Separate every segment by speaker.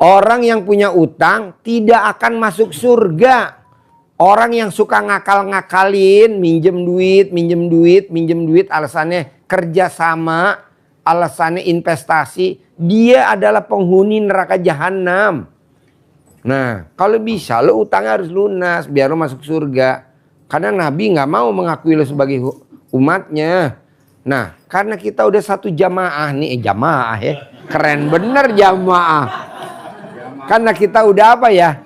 Speaker 1: Orang yang punya utang tidak akan masuk surga. Orang yang suka ngakal-ngakalin, minjem duit, alasannya kerjasama, alasannya investasi, dia adalah penghuni neraka jahanam. Nah, kalau bisa lo utangnya harus lunas biar lo masuk surga. Karena Nabi nggak mau mengakui lo sebagai umatnya. Nah, karena kita udah satu jamaah nih, jamaah ya, keren bener jamaah. Karena kita udah apa ya?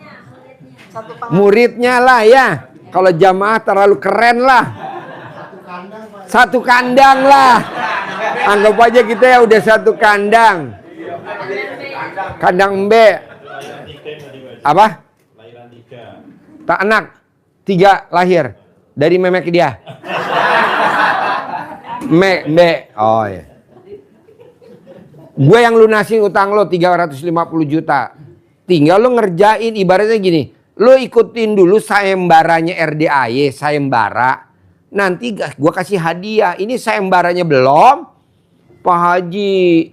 Speaker 1: Muridnya lah ya. Kalau jamaah terlalu keren lah. Satu kandang lah. Anggap aja kita ya udah satu kandang. Kandang embe. Apa? Tak anak. 3 lahir. Dari memek dia. Mbe. Oh ya. Gue yang lunasin utang lo 350 juta. Tinggal lo ngerjain, ibaratnya gini. Lo ikutin dulu sayembaranya RDAY, sayembara. Nanti gue kasih hadiah. Ini sayembaranya belum. Pak Haji,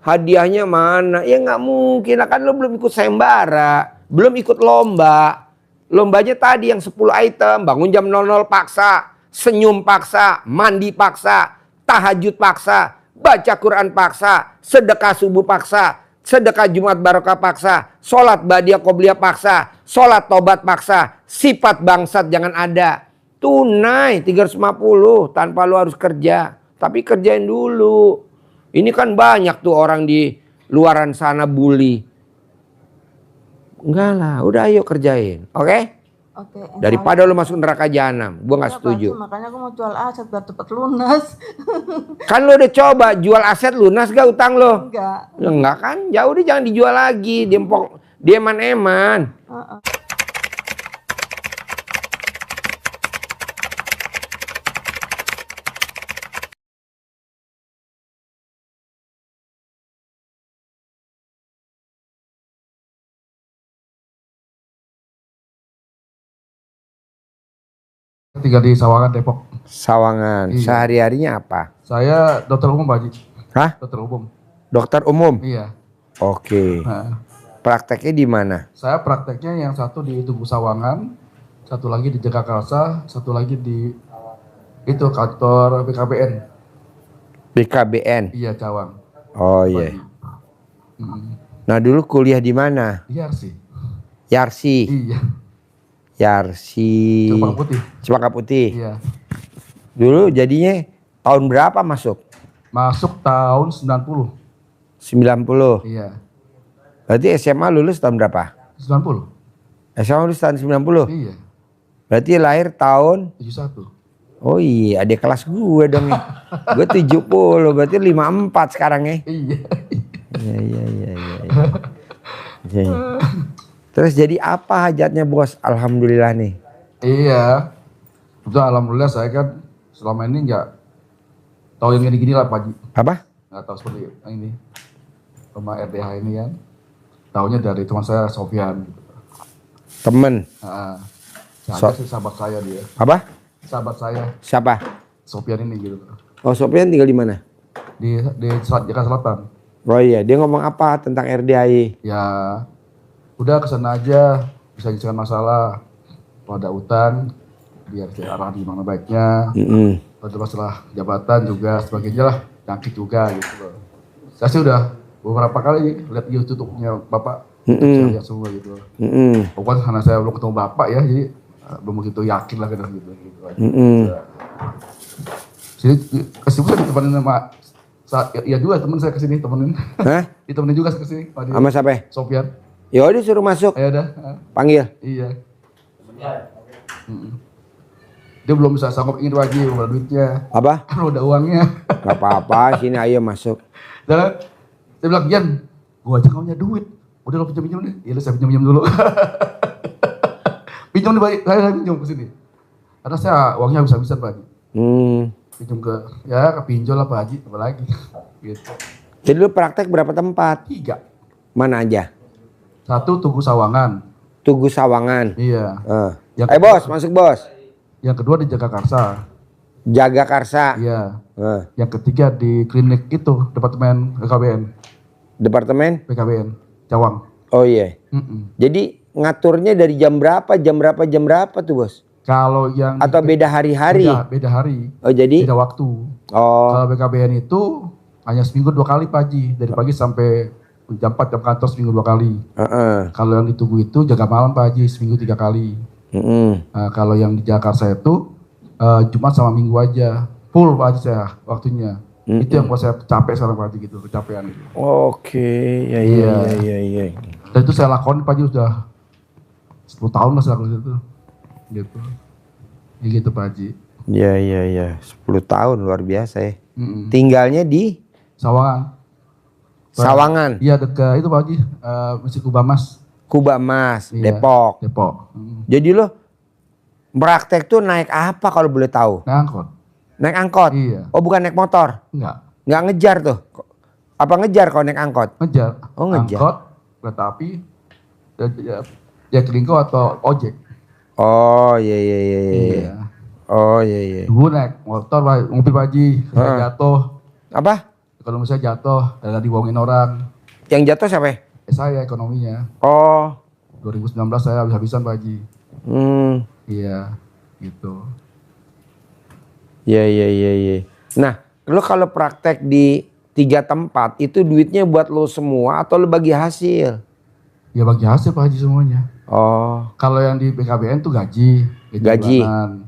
Speaker 1: hadiahnya mana? Ya nggak mungkin. Kan lo belum ikut sayembara. Belum ikut lomba. Lombanya tadi yang 10 item. Bangun jam 00 paksa. Senyum paksa. Mandi paksa. Tahajud paksa. Baca Quran paksa. Sedekah subuh paksa. Sedekah Jumat barokah paksa, sholat badiah qobliyah paksa, sholat tobat paksa, sifat bangsat jangan ada. Tunai 350 tanpa lu harus kerja. Tapi kerjain dulu. Ini kan banyak tuh orang di luaran sana bully. Enggak lah, udah ayo kerjain. Oke?
Speaker 2: Oke.
Speaker 1: Daripada lu masuk neraka jahanam. Gua nggak setuju.
Speaker 2: Makanya aku mau jual aset biar cepat lunas.
Speaker 1: Kan lu udah coba jual aset lunas gak utang lo?
Speaker 2: Enggak.
Speaker 1: Enggak kan? Ya udah jangan dijual lagi. Dia eman-eman.
Speaker 3: Tinggal di Sawangan, Depok.
Speaker 1: Sawangan.
Speaker 3: Iya.
Speaker 1: Sehari-harinya apa?
Speaker 3: Saya dokter umum, Pak Haji.
Speaker 1: Hah?
Speaker 3: Dokter umum.
Speaker 1: Dokter umum?
Speaker 3: Iya.
Speaker 1: Oke.
Speaker 3: Nah,
Speaker 1: Prakteknya di mana?
Speaker 3: saya prakteknya yang satu di Tugu Sawangan, satu lagi di Jagakarsa, satu lagi di itu kantor BKBN.
Speaker 1: BKBN?
Speaker 3: Iya, Cawang.
Speaker 1: Oh iya. Nah dulu kuliah di mana?
Speaker 3: Iya sih.
Speaker 1: Yarsi.
Speaker 3: Iya.
Speaker 1: Yarsi.
Speaker 3: Cempaka Putih.
Speaker 1: Cempaka Putih.
Speaker 3: Iya.
Speaker 1: Dulu jadinya tahun berapa masuk?
Speaker 3: Masuk tahun 90.
Speaker 1: 90.
Speaker 3: Iya.
Speaker 1: Berarti SMA lulus tahun berapa?
Speaker 3: 90.
Speaker 1: SMA lulus tahun 90?
Speaker 3: Iya.
Speaker 1: Berarti lahir tahun?
Speaker 3: 71.
Speaker 1: Oh iya, adik kelas gue dong ya. Gue 70, berarti 54 sekarang ya.
Speaker 3: Iya.
Speaker 1: Iya. Terus jadi apa hajatnya bos? Alhamdulillah nih.
Speaker 3: Iya. Udah alhamdulillah saya kan selama ini nggak tahu yang gini-gini lah Pak Haji.
Speaker 1: Apa?
Speaker 3: Nggak tahu seperti ini. Rumah RDH ini kan. Taunya dari teman saya Sofyan.
Speaker 1: Temen?
Speaker 3: Saya sih sahabat saya dia.
Speaker 1: Apa?
Speaker 3: Sahabat saya.
Speaker 1: Siapa?
Speaker 3: Sofyan ini gitu.
Speaker 1: Oh Sofyan tinggal di mana?
Speaker 3: Di Jakarta Selatan.
Speaker 1: Oh iya, dia ngomong apa tentang RDAI?
Speaker 3: Ya udah kesana aja, bisa nyelesaikan masalah. Kalau ada utang, biar saya arah di mana baiknya. Kalau ada masalah jabatan juga sebagainya lah, jangkit juga gitu loh. Saya sih udah beberapa kali lihat YouTube-nya Bapak, saya lihat semua gitu. Pokoknya karena saya belum ketemu Bapak ya, jadi belum begitu yakin lah gitu. Jadi kesini saya ditemenin sama, iya juga temen saya kesini temenin.
Speaker 1: Hah?
Speaker 3: Ditemenin juga kesini.
Speaker 1: Sama siapa?
Speaker 3: Sofyan.
Speaker 1: Ya udah suruh masuk.
Speaker 3: Ya udah.
Speaker 1: Panggil.
Speaker 3: Iya. Dia belum bisa sanggup ingin lagi, belum ada duitnya.
Speaker 1: Apa?
Speaker 3: Belum ada uangnya.
Speaker 1: Gak apa-apa, sini ayo masuk.
Speaker 3: Dan saya bilang, Gian, gua aja gak punya duit. Udah lo pinjam deh. Iya, saya pinjam dulu. Pinjam nih, saya pinjam ke sini. Karena saya uangnya habis-habisan, Pak Haji. Pinjam ke pinjol lah Pak Haji, apa lagi. Gitu.
Speaker 1: Jadi lu praktek berapa tempat?
Speaker 3: 3.
Speaker 1: Mana aja?
Speaker 3: 1 Tugu Sawangan.
Speaker 1: Tugu Sawangan.
Speaker 3: Iya.
Speaker 1: Bos, masuk bos.
Speaker 3: Yang kedua di Jagakarsa.
Speaker 1: Jagakarsa.
Speaker 3: Iya. Yang ketiga di klinik itu, Departemen BKBN.
Speaker 1: Departemen?
Speaker 3: BKBN, Cawang.
Speaker 1: Oh iya.
Speaker 3: Mm-mm.
Speaker 1: Jadi ngaturnya dari jam berapa, jam berapa tuh bos?
Speaker 3: Kalau yang
Speaker 1: Atau beda hari-hari?
Speaker 3: beda hari,
Speaker 1: Oh jadi?
Speaker 3: beda waktu.
Speaker 1: Oh.
Speaker 3: Kalau BKBN itu hanya seminggu 2 kali Pak Haji, dari pagi sampai jam 4 jam kantor seminggu 2 kali. Kalau yang di Tugu itu jaga malam Pak Haji, seminggu 3 kali. Nah, kalau yang di Jakarta itu Jumat sama Minggu aja, full Pak Haji saya waktunya. Itu yang buat saya capek sekarang Pak Haji gitu, kecapean gitu.
Speaker 1: Oke, iya.
Speaker 3: Dan itu saya lakukan Pak Haji udah 10 tahun lah saya lakukan itu. Gitu. Ya gitu Pak Haji.
Speaker 1: Iya. 10 tahun luar biasa ya.
Speaker 3: Mm-mm.
Speaker 1: Tinggalnya di
Speaker 3: Sawangan.
Speaker 1: Sawangan,
Speaker 3: Iya dekat itu Pak Haji, Masjid Kubamas.
Speaker 1: Kubamas,
Speaker 3: Iya,
Speaker 1: Depok.
Speaker 3: Depok.
Speaker 1: Jadi lo praktek tuh naik apa kalau boleh tahu?
Speaker 3: Ngangkut.
Speaker 1: Naik angkot?
Speaker 3: Iya.
Speaker 1: Oh bukan naik motor?
Speaker 3: Enggak.
Speaker 1: Nggak ngejar tuh? Apa ngejar kalau naik angkot?
Speaker 3: Ngejar.
Speaker 1: Oh, ngejar.
Speaker 3: Angkot, kereta api, ya kelingko atau ojek.
Speaker 1: Oh iya. Oh iya.
Speaker 3: Dulu naik motor, mobil Pak Haji, saya jatuh.
Speaker 1: Apa?
Speaker 3: Ekonomi saya jatuh, dan dibohongin orang.
Speaker 1: Yang jatuh siapa ya?
Speaker 3: Saya ekonominya.
Speaker 1: Oh.
Speaker 3: 2019 saya habis-habisan Pak Haji. Iya, gitu.
Speaker 1: Iya. Nah, lo kalau praktek di 3 tempat itu duitnya buat lo semua atau lo bagi hasil?
Speaker 3: Ya bagi hasil Pak Haji semuanya.
Speaker 1: Oh.
Speaker 3: Kalau yang di BKBN tuh gaji bulanan.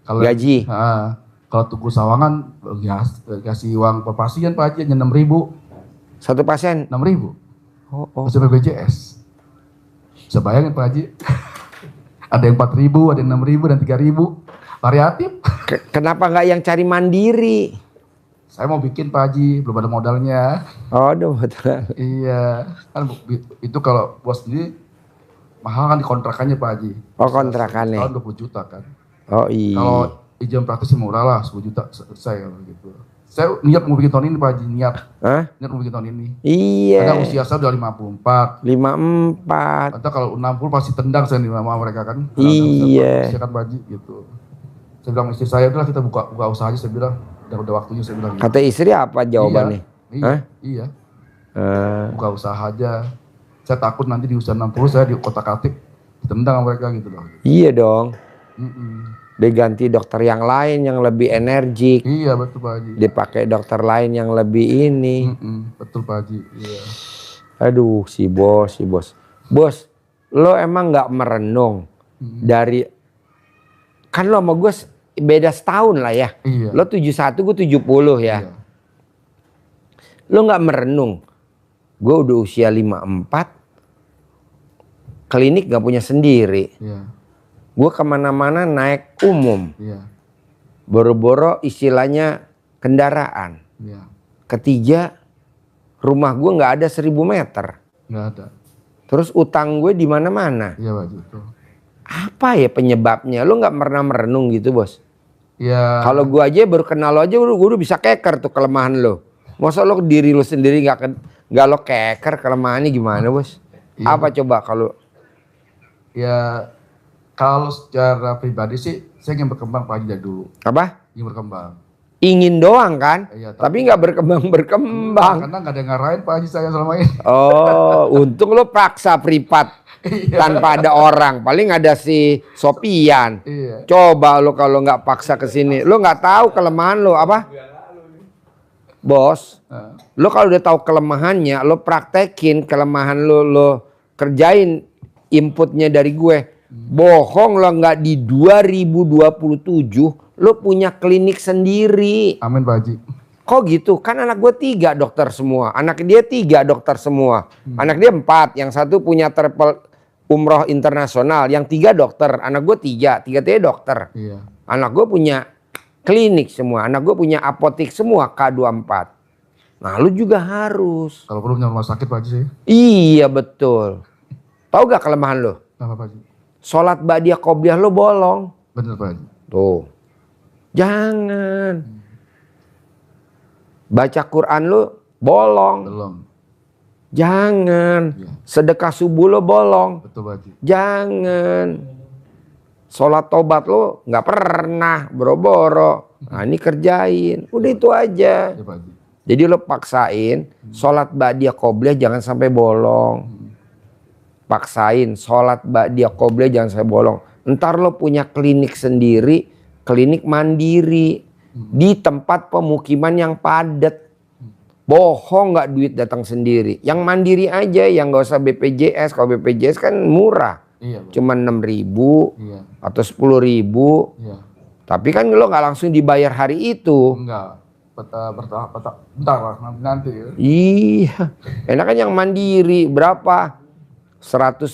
Speaker 3: Kalau
Speaker 1: Gaji.
Speaker 3: Kalau Tugu Sawangan kasih uang per pasien Pak Haji hanya 6.000.
Speaker 1: Satu pasien?
Speaker 3: 6.000.
Speaker 1: Oh.
Speaker 3: Masih BPJS. Bisa bayangin Pak Haji. Ada yang 4.000, ada yang 6.000 dan 3.000. Variatif.
Speaker 1: Kenapa nggak yang cari mandiri?
Speaker 3: Saya mau bikin Pak Haji, belum ada modalnya.
Speaker 1: Oh, betul.
Speaker 3: Iya. Kan itu kalau bos sendiri mahal kan dikontrakannya Pak Haji.
Speaker 1: Oh, kontrakannya.
Speaker 3: Tahun 20 juta kan.
Speaker 1: Oh iya.
Speaker 3: Kalau izin praktisnya murah lah, 10 juta selesai gitu. Saya niat mau bikin tahun ini Pak Haji, niat mau bikin tahun ini.
Speaker 1: Iya.
Speaker 3: Karena usia saya udah 54.
Speaker 1: 54.
Speaker 3: Atau kalau 60 pasti tendang saya nih sama mereka kan.
Speaker 1: Iya.
Speaker 3: Usia kan Pak Haji gitu. Saya bilang istri saya, udah kita buka usaha aja, saya bilang. Udah waktunya saya bilang gitu.
Speaker 1: Kata istri apa jawabannya?
Speaker 3: Iya. Buka usaha aja. Saya takut nanti di usia 60 saya di kotak-atik ditendang sama mereka gitu loh.
Speaker 1: Iya dong. Diganti dokter yang lain yang lebih energik.
Speaker 3: Iya betul Pak Haji.
Speaker 1: Dipakai dokter lain yang lebih ini.
Speaker 3: Betul Pak Haji. Iya.
Speaker 1: Aduh si bos. Bos, lo emang nggak merenung dari kan lo sama gue beda setahun lah ya.
Speaker 3: Iya.
Speaker 1: Lo 71, gue 70 ya.
Speaker 3: Iya.
Speaker 1: Lo nggak merenung. Gue udah usia 54. Klinik gak punya sendiri.
Speaker 3: Iya.
Speaker 1: Gue kemana-mana naik umum.
Speaker 3: Iya.
Speaker 1: Boro-boro istilahnya kendaraan.
Speaker 3: Iya.
Speaker 1: Ketiga, rumah gue nggak ada 1000 meter.
Speaker 3: Nggak ada.
Speaker 1: Terus utang gue di mana-mana.
Speaker 3: Iya Pak Haji. Betul.
Speaker 1: Apa ya penyebabnya? Lo nggak pernah merenung gitu bos?
Speaker 3: Iya.
Speaker 1: Kalau gue aja baru kenal lo aja, gue udah bisa keker tuh kelemahan lo. Masa lo diri lo sendiri nggak lo keker, kelemahannya gimana bos?
Speaker 3: Iya.
Speaker 1: Apa coba kalau?
Speaker 3: Ya kalau secara pribadi sih saya ingin berkembang Pak Haji dari dulu.
Speaker 1: Apa?
Speaker 3: Ingin berkembang.
Speaker 1: Ingin doang kan?
Speaker 3: Iya,
Speaker 1: tapi nggak berkembang.
Speaker 3: Karena nggak ada yang ngarahin Pak Haji saya selama ini.
Speaker 1: Oh, untung lo paksa privat tanpa ada orang. Paling ada si Sopian.
Speaker 3: Iya.
Speaker 1: Coba lo kalau nggak paksa ke sini, lo nggak tahu kelemahan lo apa? Bos, lo kalau udah tahu kelemahannya, lo praktekin kelemahan lo kerjain inputnya dari gue. Bohong lo nggak di 2027 lo punya klinik sendiri.
Speaker 3: Amin Pak Haji.
Speaker 1: Kok gitu? Kan anak gue 3 dokter semua. Anak dia 3 dokter semua. Anak dia 4. Yang satu punya travel umroh internasional. Yang 3 dokter. Anak gue 3. 3 dokter.
Speaker 3: Iya.
Speaker 1: Anak gue punya klinik semua. Anak gue punya apotek semua K24. Nah lu juga harus.
Speaker 3: Kalau perlu punya rumah sakit Pak Haji sih.
Speaker 1: Iya betul. Tahu gak kelemahan lo?
Speaker 3: Apa Pak Haji?
Speaker 1: Sholat badiah qobliyah lo bolong.
Speaker 3: Bener Pak Haji.
Speaker 1: Tuh. Jangan. Baca Quran lo bolong.
Speaker 3: Belum.
Speaker 1: Jangan.
Speaker 3: Iya.
Speaker 1: Sedekah subuh lo bolong.
Speaker 3: Betul Pak Haji.
Speaker 1: Jangan. Sholat tobat lo nggak pernah boro-boro. Nah ini kerjain. Udah itu aja.
Speaker 3: Iya Pak Haji.
Speaker 1: Jadi lo paksain sholat badiah qobliyah jangan sampai bolong. paksain sholat ba'diyah qobliyah jangan sampai bolong. Ntar lo punya klinik sendiri, klinik mandiri di tempat pemukiman yang padat. Bohong nggak duit datang sendiri. Yang mandiri aja, yang nggak usah BPJS. Kalau BPJS kan murah, cuma 6.000 atau 10.000. Tapi kan lo nggak langsung dibayar hari itu.
Speaker 3: Enggak, bentar lah nanti.
Speaker 1: Iya, enak kan yang mandiri berapa? 110.000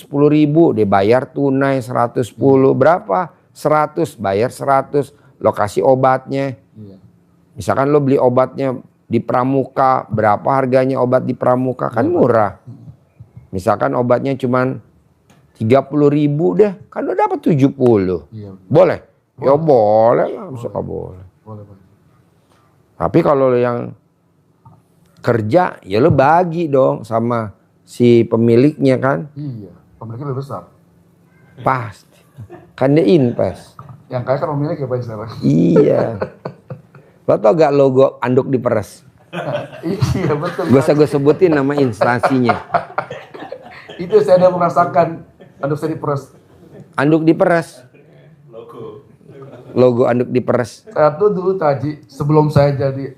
Speaker 1: dibayar tunai 110 berapa? 100 bayar 100 lokasi obatnya. Misalkan lo beli obatnya di Pramuka, berapa harganya obat di Pramuka kan murah. Misalkan obatnya cuman 30.000 deh, kan lo dapat 70. Boleh? Ya boleh lah, suka boleh. Tapi kalau lo yang kerja, ya lo bagi dong sama si pemiliknya kan.
Speaker 3: Iya, pemiliknya lebih besar.
Speaker 1: Pasti. Kan dia invest.
Speaker 3: Yang kaya kan pemilik ya Pak sekarang.
Speaker 1: Iya. Lo tau gak logo anduk diperes?
Speaker 3: Iya betul.
Speaker 1: Gak usah gue sebutin nama instansinya.
Speaker 3: Itu saya udah merasakan anduk saya diperes.
Speaker 1: Anduk diperes. Logo anduk diperes.
Speaker 3: Saya tuh dulu Taji, sebelum saya jadi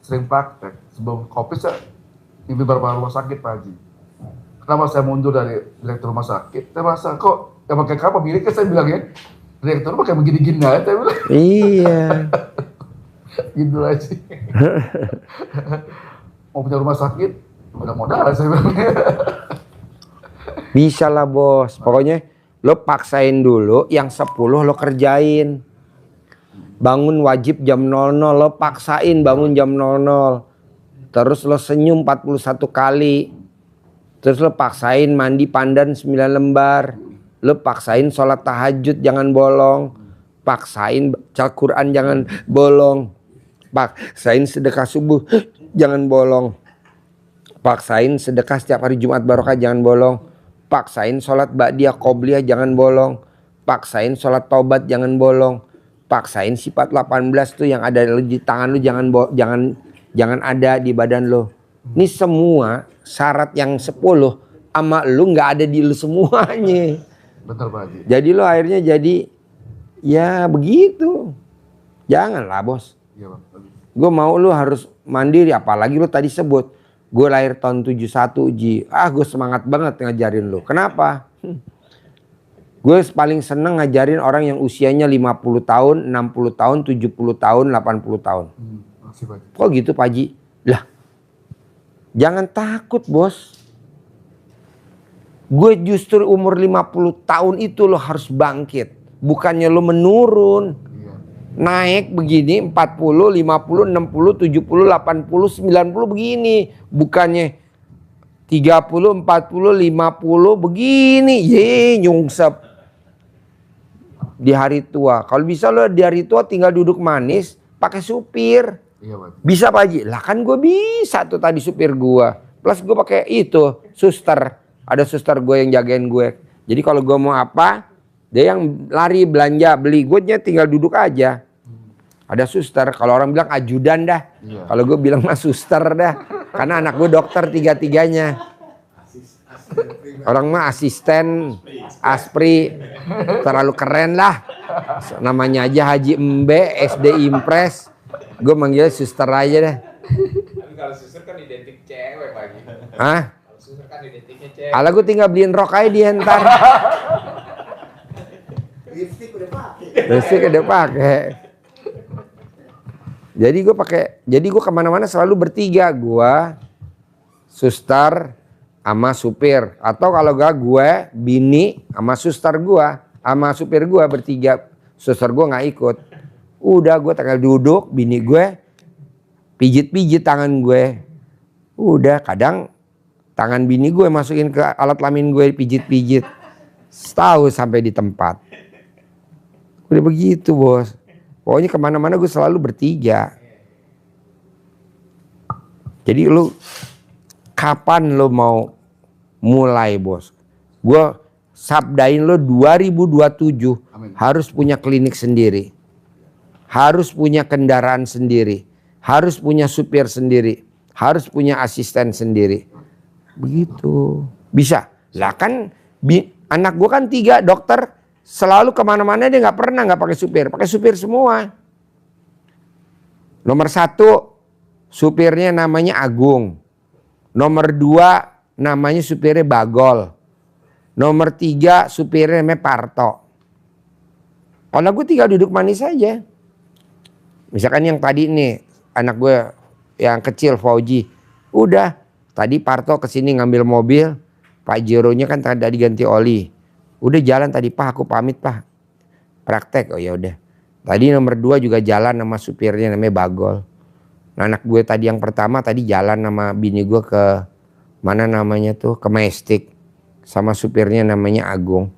Speaker 3: sering praktek, sebelum COVID saya mimpi beberapa rumah sakit Pak Haji. Kenapa saya mundur dari direktur rumah sakit? Saya merasa kok yang pakai kapal miliknya saya bilang ya, direktur pakai begini-gini aja, saya bilang.
Speaker 1: Iya.
Speaker 3: Gitu aja. Mau punya rumah sakit, udah modal saya bilang.
Speaker 1: Bisa lah bos. Pokoknya lo paksain dulu yang 10 lo kerjain. Bangun wajib jam 00 lo paksain bangun jam 00. Terus lo senyum 41 kali. Terus lo paksain mandi pandan 9 lembar. Lo paksain sholat tahajud jangan bolong. Paksain baca Quran jangan bolong. Paksain sedekah subuh jangan bolong. Paksain sedekah setiap hari Jumat barokah jangan bolong. Paksain sholat ba'diyah qobliyah jangan bolong. Paksain sholat taubat jangan bolong. Paksain sifat 18 tuh yang ada di tangan lu jangan ada di badan lo. Ini semua syarat yang 10 sama lu nggak ada di lu semuanya.
Speaker 3: Betul Pak Haji.
Speaker 1: Jadi lo akhirnya jadi ya begitu. Janganlah bos.
Speaker 3: Iya Pak.
Speaker 1: Gue mau lu harus mandiri, apalagi lu tadi sebut gue lahir tahun 71 Ji. Gue semangat banget ngajarin lu. Kenapa? Gue paling seneng ngajarin orang yang usianya 50 tahun, 60 tahun, 70 tahun, 80 tahun.
Speaker 3: Makasih Pak Haji.
Speaker 1: Kok gitu Pak Ji? Lah, jangan takut bos. Gue justru umur 50 tahun itu lo harus bangkit. Bukannya lo menurun.
Speaker 3: Iya.
Speaker 1: Naik begini 40, 50, 60, 70, 80, 90 begini. Bukannya 30, 40, 50 begini. Nyungsep. Di hari tua. Kalau bisa lo di hari tua tinggal duduk manis pakai supir.
Speaker 3: Iya Pak.
Speaker 1: Bisa Pak Haji? Lah kan gue bisa tuh tadi supir gue. Plus gue pakai itu suster. Ada suster gue yang jagain gue. Jadi kalau gue mau apa, dia yang lari belanja beli. Gue tinggal duduk aja. Ada suster. Kalau orang bilang ajudan dah.
Speaker 3: Iya.
Speaker 1: Kalau gue bilang mah suster dah. Karena anak gue dokter tiga-tiganya. Orang mah asisten, aspri, terlalu keren lah. Namanya aja Haji Embe, SD Impres. Gue manggilnya suster aja deh.
Speaker 4: Tapi kalau suster kan identik cewek pagi.
Speaker 1: Hah?
Speaker 4: Kalau suster kan identiknya cewek.
Speaker 1: Alah gue tinggal beliin rok aja dia ntar.
Speaker 5: Lipstick udah pakai.
Speaker 1: Lipstick udah pakai. Jadi gue kemana-mana selalu bertiga. Gue, suster, sama supir. Atau kalau gak gue, bini, sama suster gue, sama supir gue bertiga. Suster gue gak ikut. Udah gue tinggal duduk, bini gue pijit-pijit tangan gue. Udah kadang tangan bini gue masukin ke alat kelamin gue pijit-pijit. Setahun sampai di tempat. Udah begitu bos. Pokoknya kemana-mana gue selalu bertiga. Jadi lu kapan lu mau mulai bos? Gue sabdain lu 2027
Speaker 3: Amin.
Speaker 1: harus punya klinik sendiri. Harus punya kendaraan sendiri. Harus punya supir sendiri. Harus punya asisten sendiri. Begitu. Bisa? Lah kan anak gue kan 3 dokter, selalu kemana-mana dia nggak pernah nggak pakai supir semua. Nomor 1 supirnya namanya Agung. Nomor 2 namanya supirnya Bagol. Nomor 3 supirnya namanya Parto. Kalau gue tinggal duduk manis saja. Misalkan yang tadi nih anak gue yang kecil Fauji, udah tadi Parto kesini ngambil mobil, Pak Jironya kan tadi ganti oli, udah jalan tadi Pak, aku pamit Pak, praktek. Oh ya udah. Tadi nomor 2 juga jalan sama supirnya namanya Bagol. Nah, anak gue tadi yang pertama tadi jalan sama bini gue ke mana namanya tuh, ke Majestic, sama supirnya namanya Agung.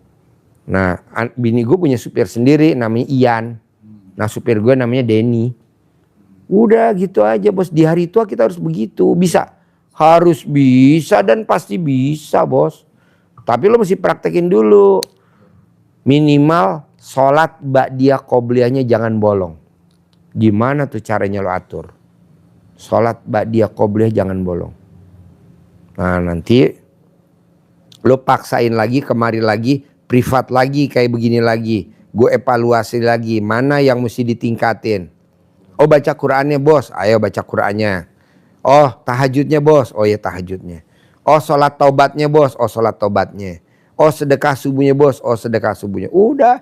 Speaker 1: Nah bini gue punya supir sendiri namanya Ian. Nah supir gue namanya Denny. Udah gitu aja bos, di hari tua kita harus begitu. Bisa, harus bisa dan pasti bisa bos. Tapi lo mesti praktekin dulu. Minimal sholat ba'diyah qobliyahnya jangan bolong. Gimana tuh caranya lo atur? Sholat ba'diyah qobliyah jangan bolong. Nah nanti lo paksain lagi, kemari lagi, privat lagi kayak begini lagi. Gue evaluasi lagi mana yang mesti ditingkatin. Oh baca Qur'annya bos, ayo baca Qur'annya. Oh tahajudnya bos, oh ya tahajudnya. Oh sholat taubatnya bos, oh sholat taubatnya. Oh sedekah subuhnya bos, oh sedekah subuhnya. Udah,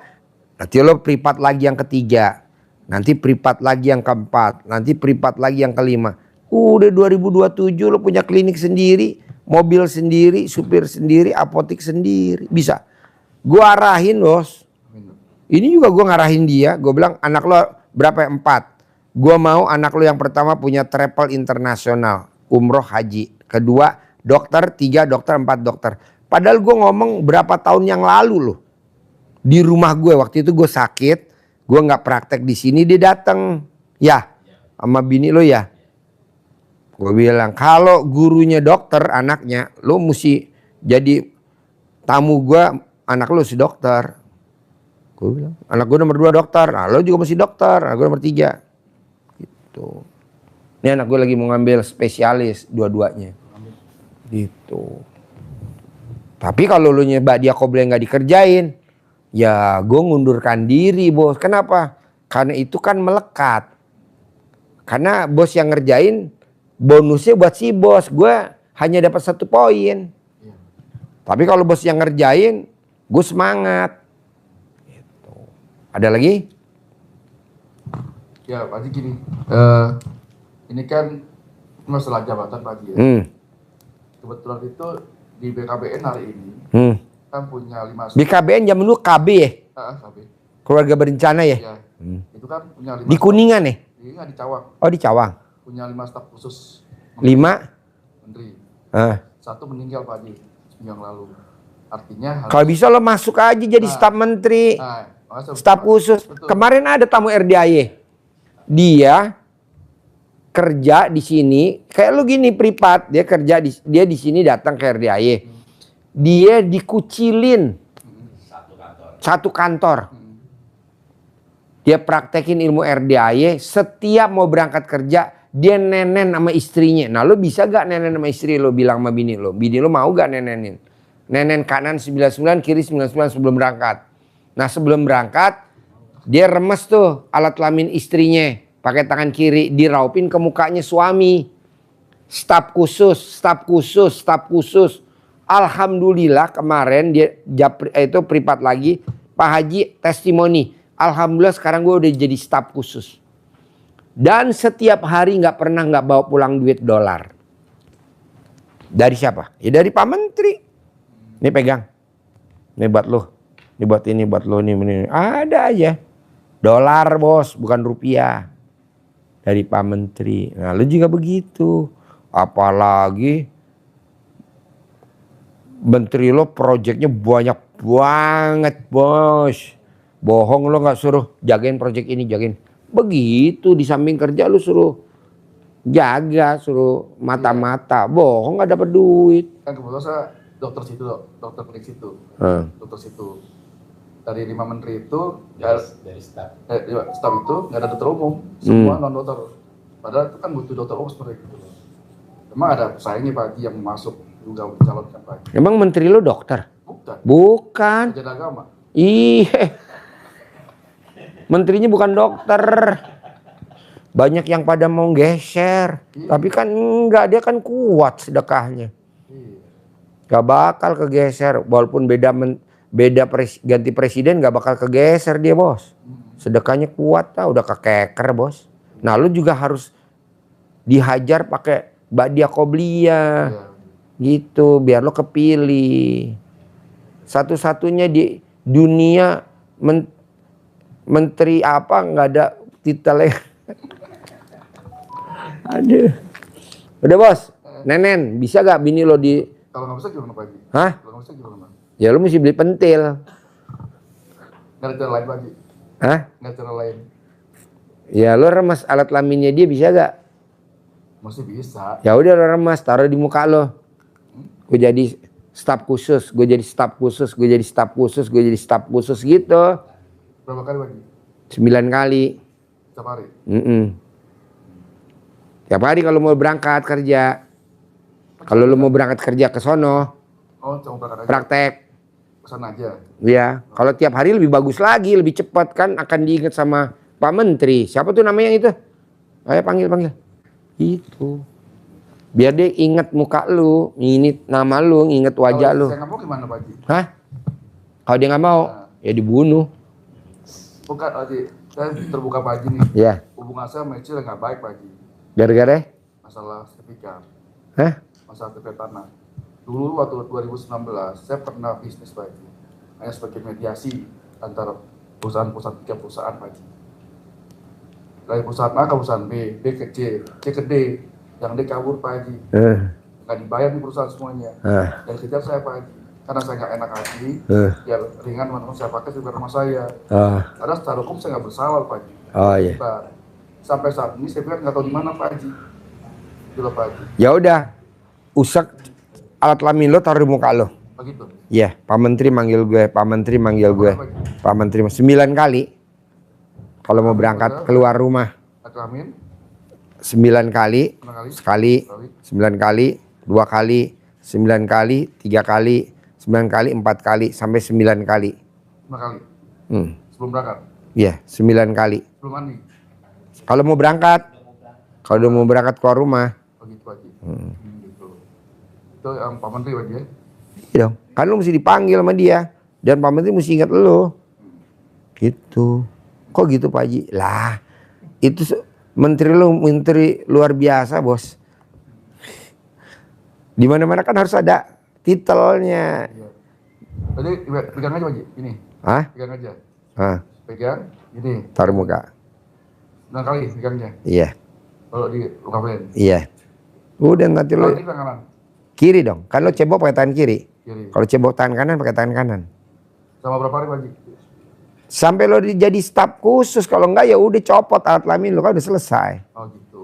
Speaker 1: nanti lo privat lagi yang ketiga. Nanti privat lagi yang keempat. Nanti privat lagi yang kelima. Udah 2027 lo punya klinik sendiri, mobil sendiri, supir sendiri, apotek sendiri. Bisa. Gue arahin bos. Ini juga gue ngarahin dia. Gue bilang anak lo berapa? 4. Gue mau anak lo yang pertama punya travel internasional, umroh haji. Kedua dokter, 3 dokter, 4 dokter. Padahal gue ngomong berapa tahun yang lalu loh. Di rumah gue waktu itu gue sakit, gue nggak praktek di sini, dia datang. Ya, sama bini lo ya. Gue bilang kalau gurunya dokter anaknya, lo mesti jadi tamu gue, anak lo si dokter. Gue bilang, anak gue nomor 2 dokter, nah lo juga mesti dokter, anak gue nomor 3. Gitu. Ini anak gue lagi mau ngambil spesialis dua-duanya. Gitu. Tapi kalau lo nyebak dia qobliyah nggak dikerjain, ya gue ngundurkan diri bos. Kenapa? Karena itu kan melekat. Karena bos yang ngerjain, bonusnya buat si bos. Gue hanya dapat 1 poin. Tapi kalau bos yang ngerjain, gue semangat. Gitu. Ada lagi?
Speaker 3: Ya Pak Haji gini, ini kan masalah jabatan Pak Haji ya. Kebetulan itu di BKBN hari ini kan punya 5
Speaker 1: BKBN zaman dulu KB ya?
Speaker 3: KB.
Speaker 1: Keluarga berencana ya?
Speaker 3: Ya, itu kan punya 5
Speaker 1: Di Kuningan ya?
Speaker 3: Di Cawang.
Speaker 1: Oh di Cawang.
Speaker 3: Punya 5 staf khusus.
Speaker 1: 5?
Speaker 3: Menteri.
Speaker 1: Ah.
Speaker 3: 1 meninggal Pak Haji seminggu yang lalu. Artinya
Speaker 1: Kalau bisa lo masuk aja jadi staf menteri, staf khusus.
Speaker 3: Betul.
Speaker 1: Kemarin ada tamu RDAY. Dia kerja di sini, kayak lu gini privat, dia kerja dia di sini datang ke RDAY. Dia dikucilin satu kantor. Dia praktekin ilmu RDAY, setiap mau berangkat kerja dia nenen sama istrinya. Nah lo bisa gak nenen sama istri lo, bilang sama bini lo. Bini lo mau gak nenenin? Nenen kanan 99, kiri 99 sebelum berangkat. Nah sebelum berangkat dia remes tuh alat kelamin istrinya pakai tangan kiri, diraupin ke mukanya suami. Staf khusus, staf khusus, staf khusus. Alhamdulillah kemarin dia itu privat lagi, Pak Haji testimoni. Alhamdulillah sekarang gue udah jadi staf khusus. Dan setiap hari nggak pernah nggak bawa pulang duit dolar. Dari siapa? Ya dari Pak Menteri. Ini pegang. Ini buat lo. Ini buat ini, buat lo, ini. Ada aja. Dolar bos, bukan rupiah. Dari Pak Menteri. Nah lu juga begitu. Apalagi menteri lo proyeknya banyak banget bos. Bohong lo gak suruh jagain proyek ini, jagain. Begitu di samping kerja lu suruh jaga, suruh mata-mata. Bohong gak dapet duit.
Speaker 3: Kan kebetulan saya dokter situ, dokter klinik situ. Dokter situ. Dari 5 menteri itu
Speaker 4: dari staff.
Speaker 3: Staf itu nggak ada dokter umum, semua non dokter. Padahal itu kan butuh dokter umum seperti itu. Memang ada pesaingnya Pak Haji yang masuk juga mencalonkan Pak Haji.
Speaker 1: Emang menteri lo dokter?
Speaker 3: Bukan.
Speaker 1: Bukan.
Speaker 3: Sarjana agama.
Speaker 1: Iya. Menterinya bukan dokter. Banyak yang pada mau geser. Tapi kan enggak, dia kan kuat sedekahnya.
Speaker 3: Iya.
Speaker 1: Gak bakal kegeser. Walaupun ganti presiden gak bakal kegeser dia, bos. Sedekahnya kuat, udah kekeker, bos. Nah, lu juga harus dihajar pakai ba'diyah qobliyah.
Speaker 3: Iya.
Speaker 1: Gitu, biar lo kepilih. Satu-satunya di dunia menteri apa nggak ada titelnya. Aduh. Udah, bos. Nenen, bisa gak bini lo di...
Speaker 3: Kalau nggak bisa gimana Pak Haji?
Speaker 1: Hah?
Speaker 3: Kalau nggak bisa gimana?
Speaker 1: Ya lo mesti beli pentil.
Speaker 3: Nggak ada cara lain Pak Haji?
Speaker 1: Hah?
Speaker 3: Nggak ada cara lain?
Speaker 1: Ya lo remas alat kelaminnya dia bisa gak?
Speaker 3: Masih bisa.
Speaker 1: Ya udah lo remas, taruh di muka lo. Gue jadi staf khusus, gue jadi staf khusus, gue jadi staf khusus, gue jadi staf khusus gitu.
Speaker 3: Berapa kali Pak Haji?
Speaker 1: 9 kali.
Speaker 3: Setiap hari?
Speaker 1: Tiap hari kalau mau berangkat kerja. Kalau lo mau berangkat kerja ke sono,
Speaker 3: Oh, cuma berangkat aja?
Speaker 1: praktek.
Speaker 3: Kesana aja?
Speaker 1: Ya, kalau tiap hari lebih bagus lagi, lebih cepat kan akan diingat sama Pak Menteri. Siapa tuh namanya itu? Ayo panggil. Itu. Biar dia ingat muka lu, ingat nama lu, ingat wajah
Speaker 3: Kalau
Speaker 1: lu.
Speaker 3: saya nggak mau gimana Pak Haji?
Speaker 1: Hah? Kalau dia nggak mau, ya dibunuh.
Speaker 3: Bukan Pak Haji, saya terbuka Pak Haji nih.
Speaker 1: Ya,
Speaker 3: Hubungan saya sama Ecil nggak baik Pak Haji.
Speaker 1: gara-gara?
Speaker 3: Masalah sertifikat,
Speaker 1: Hah?
Speaker 3: masalah sertifikat tanah. Dulu waktu 2019, saya pernah bisnis Pak Haji. Hanya sebagai mediasi antara perusahaan-perusahaan, 3 perusahaan Pak Haji. Dari perusahaan A ke perusahaan B, B ke C, C ke D. Yang D kabur Pak Haji. Nggak dibayar di perusahaan semuanya. Yang kejar saya Pak Haji. Karena saya nggak enak hati, biar ringan teman-teman saya pakai juga rumah saya. Karena secara hukum saya nggak bersalah Pak Haji.
Speaker 1: Oh iya.
Speaker 3: Nah, sampai saat ini saya bilang nggak tahu di mana Pak Haji. Itulah Pak Haji.
Speaker 1: Ya udah, usap alat kelamin lo taruh di muka lo.
Speaker 3: Begitu.
Speaker 1: Iya, Pak Menteri manggil gue, Pak Menteri manggil gue. Pak Menteri 9 kali. Kalau mau berangkat keluar rumah.
Speaker 3: Amin.
Speaker 1: 9 kali, sekali, 9 kali, 2 kali, 9 kali, 3 kali, 9 kali, 4 kali, sampai 9 kali.
Speaker 3: 5 kali.
Speaker 1: Hmm.
Speaker 3: Sebelum berangkat.
Speaker 1: Iya, 9 kali.
Speaker 3: Sebelum mandi.
Speaker 1: Kalau mau berangkat, kalau udah mau berangkat keluar rumah.
Speaker 3: Begitu Pak Haji. Gitu. Itu yang Pak Menteri Pak Haji ya.
Speaker 1: Iya dong, kan lu mesti dipanggil sama dia. Dan Pak Menteri mesti ingat lu. Gitu. Kok gitu Pak Haji? Lah, itu menteri lu menteri luar biasa, bos. Di mana-mana kan harus ada titelnya.
Speaker 3: Iya. Jadi pegang aja Pak Haji. Ini.
Speaker 1: Hah?
Speaker 3: Pegang aja.
Speaker 1: Hah,
Speaker 3: Pegang. Ini.
Speaker 1: taruh muka.
Speaker 3: 9 kali pegangnya.
Speaker 1: Iya,
Speaker 3: Kalau di luka plain.
Speaker 1: iya. Udah nanti
Speaker 3: Kalau
Speaker 1: lu
Speaker 3: ini pegang kanan.
Speaker 1: kiri dong. Kan lo cebok pakai tangan kiri.
Speaker 3: Kiri.
Speaker 1: Kalau cebok tangan kanan pakai tangan kanan.
Speaker 3: Sama berapa hari Pak Haji?
Speaker 1: Sampai lo jadi staf khusus. Kalau enggak ya udah copot alat kelamin lo kan udah selesai.
Speaker 3: Oh gitu.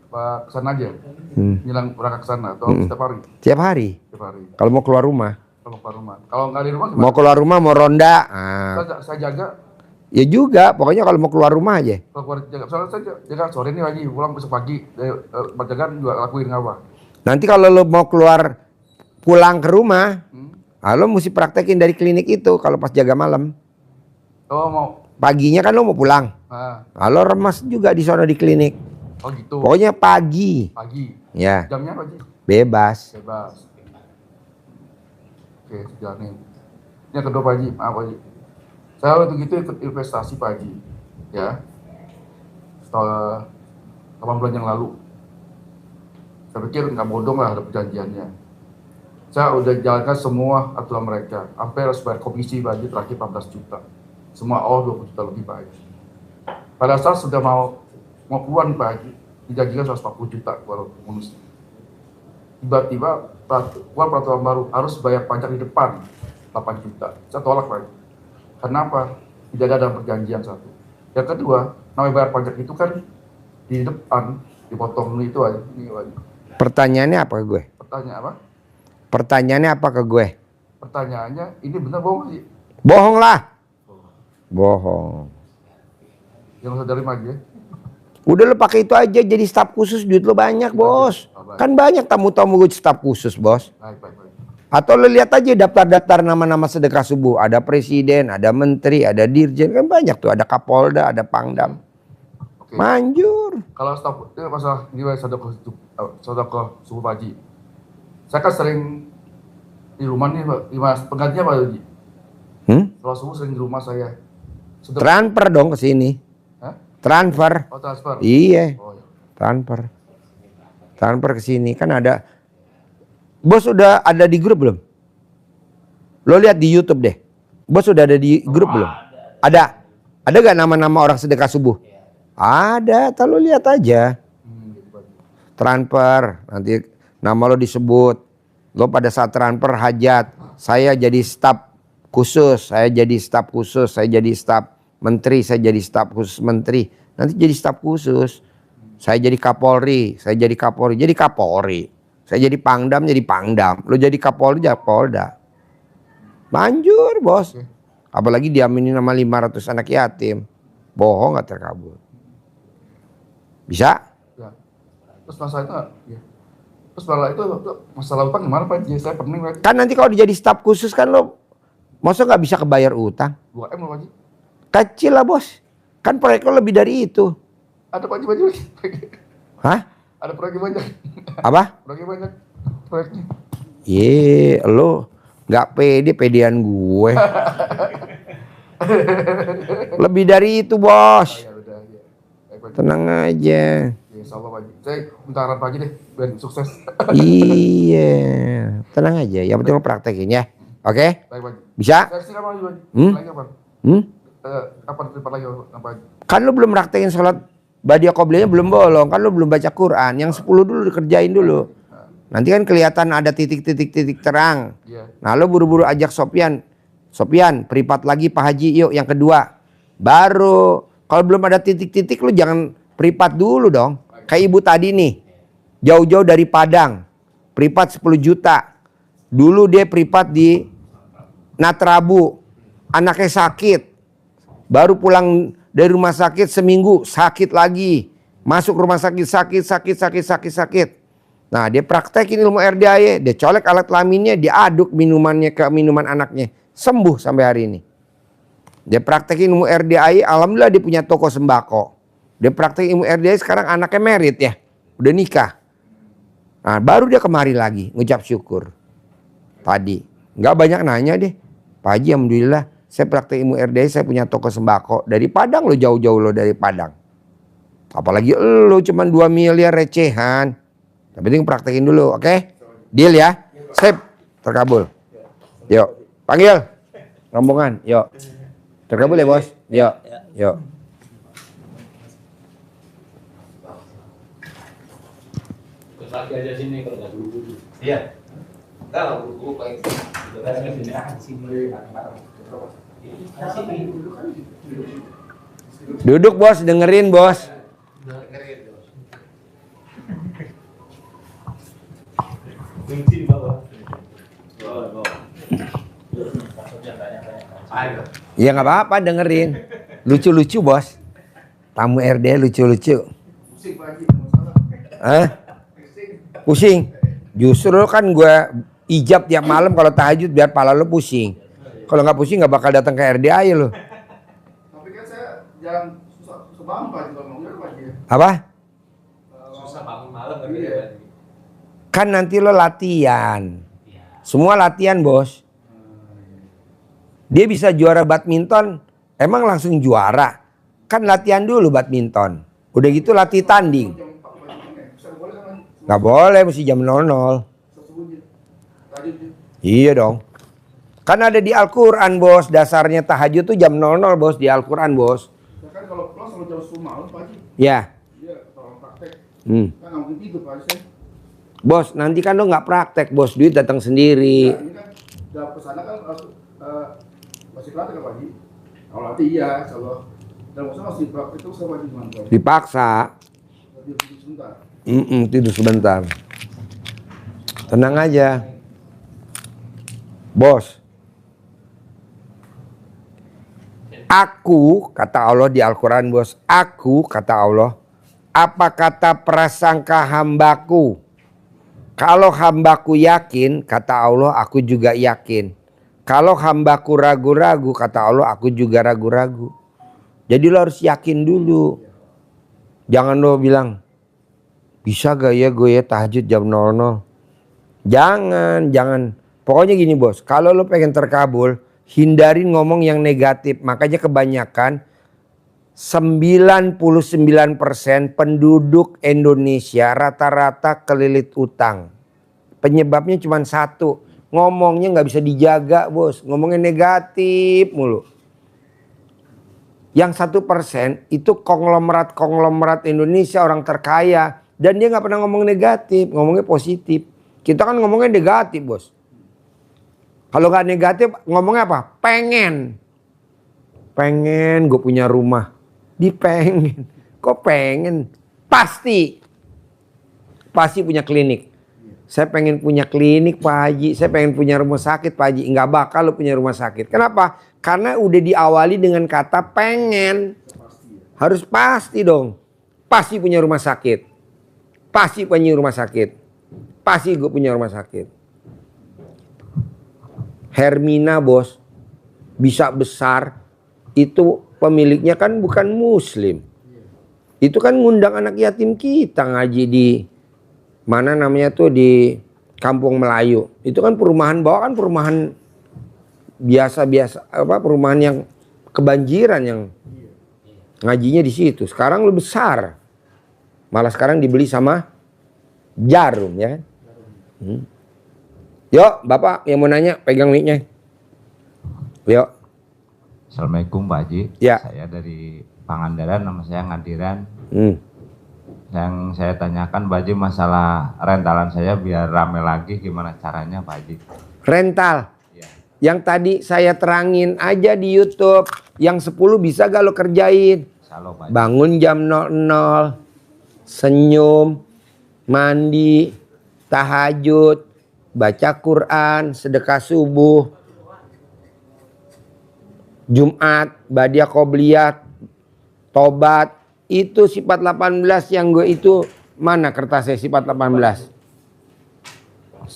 Speaker 3: Pak kesana aja.
Speaker 1: Hmm.
Speaker 3: Nyilang berangkat kesana atau setiap hari?
Speaker 1: Tiap hari.
Speaker 3: Setiap hari.
Speaker 1: Kalau mau keluar rumah.
Speaker 3: Kalau ke rumah. Kalau nggak di rumah gimana?
Speaker 1: Mau keluar rumah mau ronda. Ah.
Speaker 3: Saya jaga.
Speaker 1: Ya juga, pokoknya kalau mau keluar rumah aja.
Speaker 3: Kalau keluar jaga. Soalnya saya jaga sore ini lagi pulang besok pagi. Penjagaan juga lakuin apa?
Speaker 1: Nanti kalau lo mau pulang ke rumah, lo mesti praktekin dari klinik itu kalau pas jaga malam.
Speaker 3: Oh mau.
Speaker 1: Paginya kan lo mau pulang.
Speaker 3: Nah.
Speaker 1: Lo remas juga di sana di klinik.
Speaker 3: Oh gitu.
Speaker 1: Pokoknya pagi.
Speaker 3: Pagi.
Speaker 1: Ya,
Speaker 3: Jamnya apa Haji?
Speaker 1: bebas.
Speaker 3: Bebas. Oke, jalanin. Ini yang kedua Pak Haji, maaf Pak Haji. Saya waktu gitu ikut investasi Pak Haji. Ya. Setelah 8 bulan yang lalu. Saya pikir nggak bodong lah ada perjanjiannya. Saya udah jalankan semua aturan mereka. Sampai harus bayar komisi Pak Haji terakhir 14 juta. Semua 20 juta lebih Pak Haji. Pada saat sudah mau keluar nih Pak Haji, dijanjikan 140 juta keluar bonus. Tiba-tiba keluar peraturan baru harus bayar pajak di depan 8 juta. Saya tolak Pak Haji. Kenapa? Tidak ada dalam perjanjian satu. Yang kedua, namanya bayar pajak itu kan di depan dipotong itu aja. Ini Pak Haji.
Speaker 1: Pertanyaannya apa ke gue?
Speaker 3: Pertanyaan apa?
Speaker 1: Pertanyaannya apa ke gue?
Speaker 3: Pertanyaannya, ini benar bohong sih?
Speaker 1: Bohong lah. Bohong.
Speaker 3: Yang usah dari Haji ya?
Speaker 1: Udah lo pakai itu aja jadi staf khusus, duit lo banyak, bos.
Speaker 3: Apa
Speaker 1: Kan banyak tamu-tamu staf khusus, Bos.
Speaker 3: Baik, baik, baik.
Speaker 1: Atau lo lihat aja daftar-daftar nama-nama sedekah subuh. Ada presiden, ada menteri, ada dirjen. Kan banyak tuh. Ada kapolda, ada pangdam.
Speaker 3: Oke.
Speaker 1: Manjur.
Speaker 3: Kalau staf ini masalah ini sodako subuh pagi. Saya kan sering di rumah nih, Pak. Di mas penggantinya Pak Haji. Kalau subuh sering di rumah saya.
Speaker 1: Transfer dong ke sini.
Speaker 3: Hah?
Speaker 1: Transfer.
Speaker 3: Oh, transfer.
Speaker 1: Iya.
Speaker 3: Oh, iya.
Speaker 1: Transfer. Transfer ke sini. Kan ada. Bos udah ada di grup belum? Lo lihat di YouTube deh. Bos udah ada di grup belum? Ada. Ada gak nama-nama orang sedekah subuh? Ada. Tak lo lihat aja.
Speaker 3: Gitu, Pak.
Speaker 1: Transfer. Nanti nama lo disebut. Lo pada saat transfer hajat. Saya jadi staf khusus. Saya jadi staf khusus. Saya jadi staf menteri. Saya jadi staf khusus menteri. Nanti jadi staf khusus. Saya jadi Kapolri. Saya jadi Kapolri. Jadi Kapolri. Saya jadi Pangdam, jadi Pangdam. Lo jadi Kapolri, jadi Polda. Manjur, Bos. Apalagi diaminin sama 500 anak yatim. Bohong gak terkabul. Bisa?
Speaker 3: Ya. Terus masalah itu, ya. Terus masalah utang gimana Pak Haji? Saya pening Pak.
Speaker 1: Kan nanti kalau jadi staf khusus kan lo, masa gak bisa kebayar utang?
Speaker 3: 2M loh Pak Haji.
Speaker 1: Kecil lah, Bos. Kan proyek lo lebih dari itu.
Speaker 3: Ada Pak Haji.
Speaker 1: Hah?
Speaker 3: Ada proyek banyak.
Speaker 1: Apa?
Speaker 3: Proyek banyak. Proyeknya.
Speaker 1: Ye, lo gak pede, pedean gue. Lebih dari itu, Bos.
Speaker 3: Ya udah, ya. Baik, Pak Haji.
Speaker 1: Tenang aja.
Speaker 3: Ya, insyaallah Pak Haji. Saya minta arahan Pak Haji deh, biar sukses.
Speaker 1: Iya, tenang aja. Yang penting lo praktekin ya. Oke?
Speaker 3: Baik Pak Haji.
Speaker 1: Bisa?
Speaker 3: Saya sih kapan lagi Pak Haji?
Speaker 1: Hmm?
Speaker 3: Lagi kapan? Kapan tempat lagi Pak Haji?
Speaker 1: Kan lo belum praktekin sholat Badiah Qobliyahnya belum bolong. Kan lo belum baca Quran. Yang 10 dulu dikerjain dulu. Nanti kan kelihatan ada titik-titik terang.
Speaker 3: Iya.
Speaker 1: Nah lo buru-buru ajak Sopyan. Sopyan, privat lagi Pak Haji yuk yang kedua. Baru, kalau belum ada titik-titik lo jangan privat dulu dong. Kayak ibu tadi nih. Jauh-jauh dari Padang. Privat 10 juta. Dulu dia privat di Natrabu. Anaknya sakit. Baru pulang dari rumah sakit seminggu sakit lagi. Masuk rumah sakit sakit. Nah dia praktekin ilmu RDAY. Dia colek alat kelaminnya. Dia aduk minumannya ke minuman anaknya. Sembuh sampai hari ini. Dia praktekin ilmu RDAY. Alhamdulillah dia punya toko sembako. Dia praktekin ilmu RDAY sekarang anaknya merit ya. Udah nikah. Nah baru dia kemari lagi ngucap syukur. Tadi. Nggak banyak nanya deh. Pak Haji alhamdulillah. Saya praktek ilmu RDAY, saya punya toko sembako. Dari Padang lo, jauh-jauh lo dari Padang. Apalagi lo cuman 2 miliar recehan. Yang penting praktekin dulu, oke? Deal ya? Sip, terkabul. Yuk, panggil. Rombongan, yuk. Terkabul ya bos? Yuk, yuk.
Speaker 4: Lagi aja sini kalau nggak dulu. Iya. Enggak lah, buru-buru paling.
Speaker 1: Duduk bos, dengerin bos.
Speaker 4: Kunci di bawah.
Speaker 1: Ya nggak apa-apa dengerin. Lucu-lucu bos. Tamu RD lucu-lucu. Pusing. Justru kan gue ijab tiap malam kalau tahajud biar pala lo pusing. Kalau nggak pusing nggak bakal datang ke RDAY lo.
Speaker 3: Tapi kan saya jarang susah bangun Pak Haji kalau ngomongnya Pak Haji.
Speaker 1: Apa?
Speaker 4: Susah bangun malam kan
Speaker 3: Iya.
Speaker 4: dia.
Speaker 1: Kan nanti lo latihan. Semua latihan bos. Dia bisa juara badminton. Emang langsung juara. Kan latihan dulu badminton. Udah gitu latih tanding. Nggak boleh, mesti jam 00. Iya dong. Kan ada di Al-Quran bos. Dasarnya tahajud tuh jam 00 bos. Di Al-Quran bos.
Speaker 3: Ya kan kalau pulang selalu jam 10 malam Pak Haji.
Speaker 1: Ya.
Speaker 3: Iya, kalau praktek.
Speaker 1: Hmm.
Speaker 3: Kan nggak mungkin tidur Pak Haji.
Speaker 1: Bos nanti kan lo nggak praktek bos. Duit datang sendiri.
Speaker 3: Nah, ini kan udah kesana kan masih praktek kan Pak Haji. Kalau latih iya, kalau dalam usaha masih praktek itu sama gimana Pak Haji?
Speaker 1: Dipaksa.
Speaker 3: Tidur sebentar.
Speaker 1: Tidur sebentar. Tenang aja. Bos. Aku, kata Allah di Al-Quran bos. Aku, kata Allah. Apa kata prasangka hambaku? Kalau hambaku yakin, kata Allah, aku juga yakin. Kalau hambaku ragu-ragu, kata Allah, aku juga ragu-ragu. Jadi lo harus yakin dulu. Jangan lo bilang, bisa gak ya gue ya tahajud jam 00. Jangan. Pokoknya gini bos, kalau lo pengen terkabul, hindarin ngomong yang negatif. Makanya kebanyakan 99% penduduk Indonesia rata-rata kelilit utang. Penyebabnya cuma satu, ngomongnya nggak bisa dijaga bos, ngomongnya negatif mulu. Yang 1% itu konglomerat Indonesia, orang terkaya, dan dia nggak pernah ngomong negatif, ngomongnya positif. Kita kan ngomongnya negatif bos. Kalau nggak negatif ngomongnya apa? Pengen gue punya rumah. Dipengen. Kok pengen? Pasti punya klinik. Saya pengen punya klinik Pak Haji. Saya pengen punya rumah sakit Pak Haji. Nggak bakal lo punya rumah sakit. Kenapa? Karena udah diawali dengan kata pengen. Harus pasti dong. Pasti punya rumah sakit. Pasti punya rumah sakit. Pasti gue punya rumah sakit. Hermina bos. Bisa besar. Itu pemiliknya kan bukan muslim. Itu kan ngundang anak yatim kita ngaji di mana namanya tuh di Kampung Melayu. Itu kan perumahan bawah, kan perumahan biasa perumahan yang kebanjiran, yang ngajinya di situ. Sekarang lebih besar. Malah sekarang dibeli sama Jarum ya. Yuk, Bapak yang mau nanya pegang mic-nya. Yuk.
Speaker 6: Assalamualaikum Pak Haji.
Speaker 1: Ya.
Speaker 6: Saya dari Pangandaran, nama saya Ngadiran. Yang saya tanyakan Pak Haji masalah rentalan saya biar rame lagi, gimana caranya Pak Haji?
Speaker 1: Rental.
Speaker 6: Ya.
Speaker 1: Yang tadi saya terangin aja di YouTube. Yang 10 bisa gak lo kerjain?
Speaker 6: Halo Pak Haji.
Speaker 1: Bangun jam 00. Senyum. Mandi. Tahajud. Baca Quran. Sedekah subuh. Jumat, Badiah Qobliyat, Tobat. Itu sifat 18 yang gue itu. Mana kertasnya sifat 18?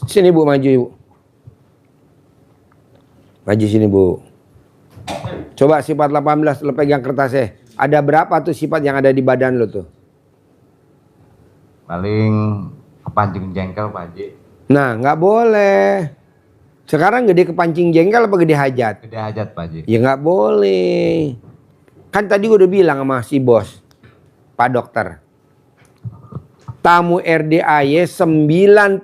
Speaker 1: Sini Bu, maju Ibu. Maju sini Bu. Coba sifat 18 lo pegang kertasnya. Ada berapa tuh sifat yang ada di badan lo tuh?
Speaker 6: Paling kepancing jengkel Pak Haji.
Speaker 1: Nah nggak boleh. Sekarang gede kepancing jengkel apa gede hajat?
Speaker 6: Gede hajat Pak Haji.
Speaker 1: Ya nggak boleh. Kan tadi gue udah bilang sama si bos, Pak Dokter. Tamu RDAY 99%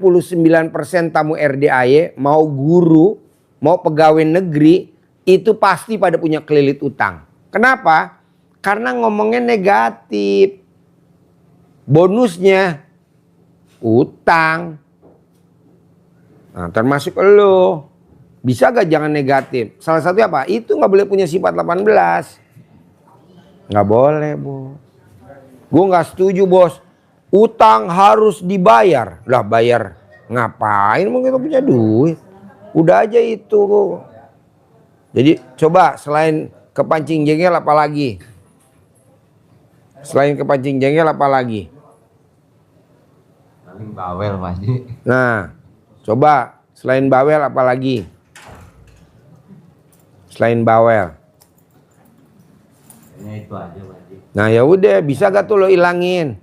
Speaker 1: tamu RDAY mau guru, mau pegawai negeri itu pasti pada punya kelilit utang. Kenapa? Karena ngomongnya negatif. Bonusnya utang. Nah, termasuk lo. Bisa gak jangan negatif? Salah satu apa? Itu gak boleh punya sifat 18. Gak boleh bos. Gue gak setuju bos. Utang harus dibayar. Lah bayar ngapain? Mau kita punya duit. Udah aja itu. Jadi coba selain kepancing jengkel apa lagi? Selain kepancing jengkel apa lagi?
Speaker 6: Paling bawel Pak Haji.
Speaker 1: Nah, coba selain bawel apa lagi? Selain bawel.
Speaker 6: Kayaknya itu aja Pak Haji.
Speaker 1: Nah ya udah, bisa gak tuh lo ilangin?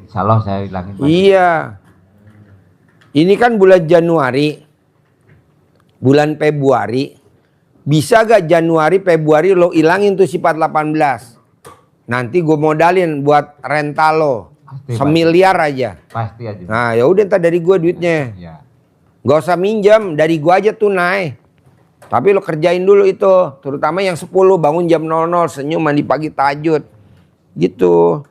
Speaker 6: Insya Allah saya hilangin Pak Haji.
Speaker 1: Iya. Ini kan bulan Januari. Bulan Februari. Bisa gak Januari, Februari lo ilangin tuh sifat 18? Nanti gue modalin buat rental lo.
Speaker 6: Pasti,
Speaker 1: semiliar aja.
Speaker 6: Pasti aja.
Speaker 1: Nah ya udah, ntar dari gue duitnya.
Speaker 6: Ya.
Speaker 1: Gak usah minjem, dari gue aja tunai. Tapi lo kerjain dulu itu. Terutama yang 10, bangun jam 00, senyum, mandi pagi, tahajud. Gitu.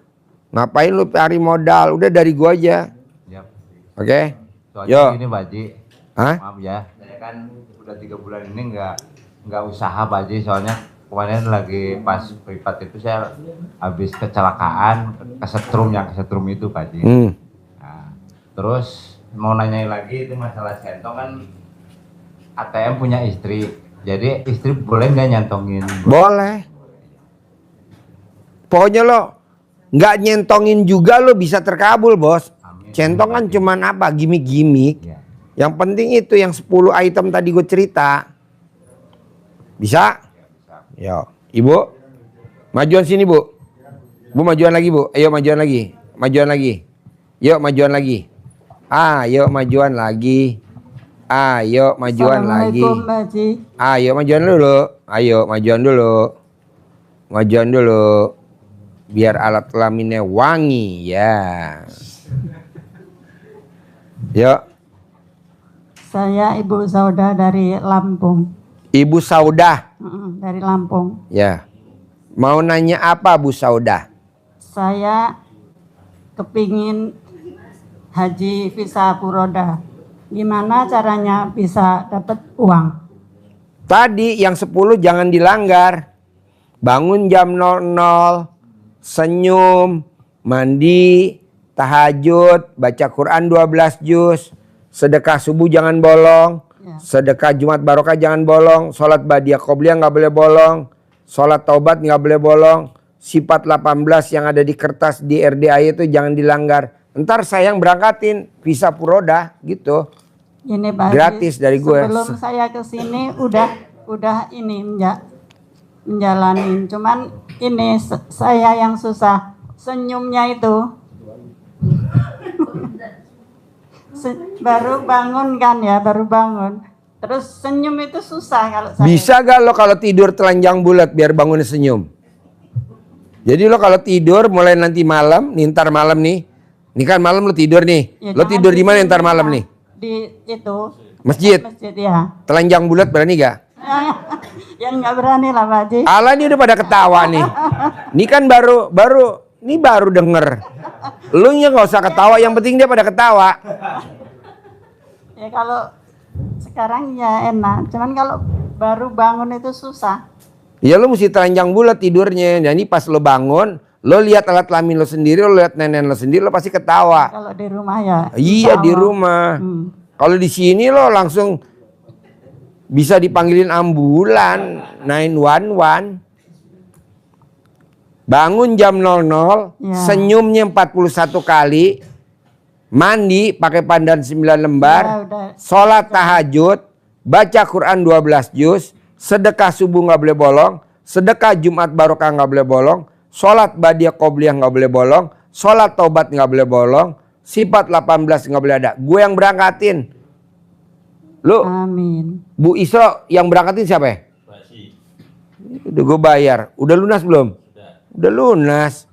Speaker 1: Ngapain lo cari modal? Udah dari gue aja.
Speaker 6: Yap.
Speaker 1: Oke?
Speaker 6: Soalnya
Speaker 1: Yo.
Speaker 6: gini Pak Haji.
Speaker 1: Hah?
Speaker 6: Maaf ya, saya kan udah 3 bulan ini nggak usaha Pak Haji, soalnya kemarin lagi pas privat itu saya habis kecelakaan kesetrum itu Pak Haji. Nah, terus mau nanyain lagi itu masalah sentong kan, ATM punya istri, jadi istri boleh nggak nyantongin?
Speaker 1: Boleh. Pokoknya lo nggak nyentongin juga lo bisa terkabul bos.
Speaker 6: Amin.
Speaker 1: Centong kan cuman apa? Gimik-gimik.
Speaker 6: Iya.
Speaker 1: Yang penting itu yang 10 item tadi gue cerita. Bisa? Yo, Ibu. Majuan sini, Bu. Bu majuan lagi, Bu. Ayo majuan lagi. Majuan lagi. Yuk majuan lagi. Ayo majuan lagi. Ayo majuan lagi.
Speaker 2: Assalamualaikum, Pak Haji.
Speaker 1: Ayo majuan dulu. Ayo majuan dulu. Majuan dulu. Biar alat kelaminnya wangi ya. Yuk.
Speaker 2: Saya Ibu Sauda dari Lampung.
Speaker 1: Ibu Saudah.
Speaker 2: Dari Lampung.
Speaker 1: Ya. Mau nanya apa Bu Saudah?
Speaker 2: Saya kepingin haji visa Puroda. Gimana caranya bisa dapat uang?
Speaker 1: Tadi yang 10 jangan dilanggar. Bangun jam 00, senyum, mandi, tahajud, baca Quran 12 juz, sedekah subuh jangan bolong,
Speaker 2: Ya.
Speaker 1: sedekah Jumat Barokah jangan bolong, sholat Badiah Qobliyah nggak boleh bolong, sholat Taubat nggak boleh bolong, sifat 18 yang ada di kertas di RDAY itu jangan dilanggar. Ntar saya yang berangkatin visa Puroda gitu.
Speaker 2: Ini Pak Haji,
Speaker 1: Gratis dari gue.
Speaker 2: Sebelum saya ke sini udah ini menjalanin. Cuman ini saya yang susah. Senyumnya itu. Baru bangun kan ya, baru bangun. Terus senyum itu susah kalau saya.
Speaker 1: Bisa gak lo kalau tidur telanjang bulat biar bangunnya senyum? Jadi lo kalau tidur mulai nanti malam, nih ntar malam nih. Ini kan malam lo tidur nih.
Speaker 2: Ya,
Speaker 1: Lo
Speaker 2: jangan
Speaker 1: tidur di mana
Speaker 2: sini,
Speaker 1: ntar malam
Speaker 2: Pak.
Speaker 1: nih?
Speaker 2: Di itu.
Speaker 1: Masjid.
Speaker 2: Masjid ya.
Speaker 1: Telanjang bulat berani gak?
Speaker 2: Yang nggak berani lah Pak Haji.
Speaker 1: Ala ini udah pada ketawa nih. Ini kan baru denger. Lu nya nggak usah ketawa, yang penting dia pada ketawa.
Speaker 2: Ya kalau sekarang ya enak. Cuman kalau baru bangun itu susah.
Speaker 1: Ya lu mesti telanjang bulat tidurnya. Jadi pas lo bangun, lo lihat alat kelamin lo sendiri, lo lihat nenek lo sendiri, lo pasti ketawa.
Speaker 2: Kalau di rumah ya.
Speaker 1: Iya
Speaker 2: insya
Speaker 1: di
Speaker 2: Allah.
Speaker 1: rumah.
Speaker 2: Hmm.
Speaker 1: Kalau di sini lo langsung bisa dipanggilin ambulan 911. Bangun jam 00,
Speaker 2: Ya.
Speaker 1: senyumnya 41 kali, mandi pakai pandan 9 lembar,
Speaker 2: Ya, udah.
Speaker 1: sholat tahajud, baca Quran 12 juz, sedekah subuh nggak boleh bolong, sedekah Jumat Barokah nggak boleh bolong, sholat Badiah Qobliyah nggak boleh bolong, sholat Taubat nggak boleh bolong, sifat 18 nggak boleh ada. Gue yang berangkatin. Lu,
Speaker 2: Amin.
Speaker 1: Bu Isro yang berangkatin siapa ya?
Speaker 4: Masih.
Speaker 1: Udah gue bayar. Udah lunas belum? Udah lunas.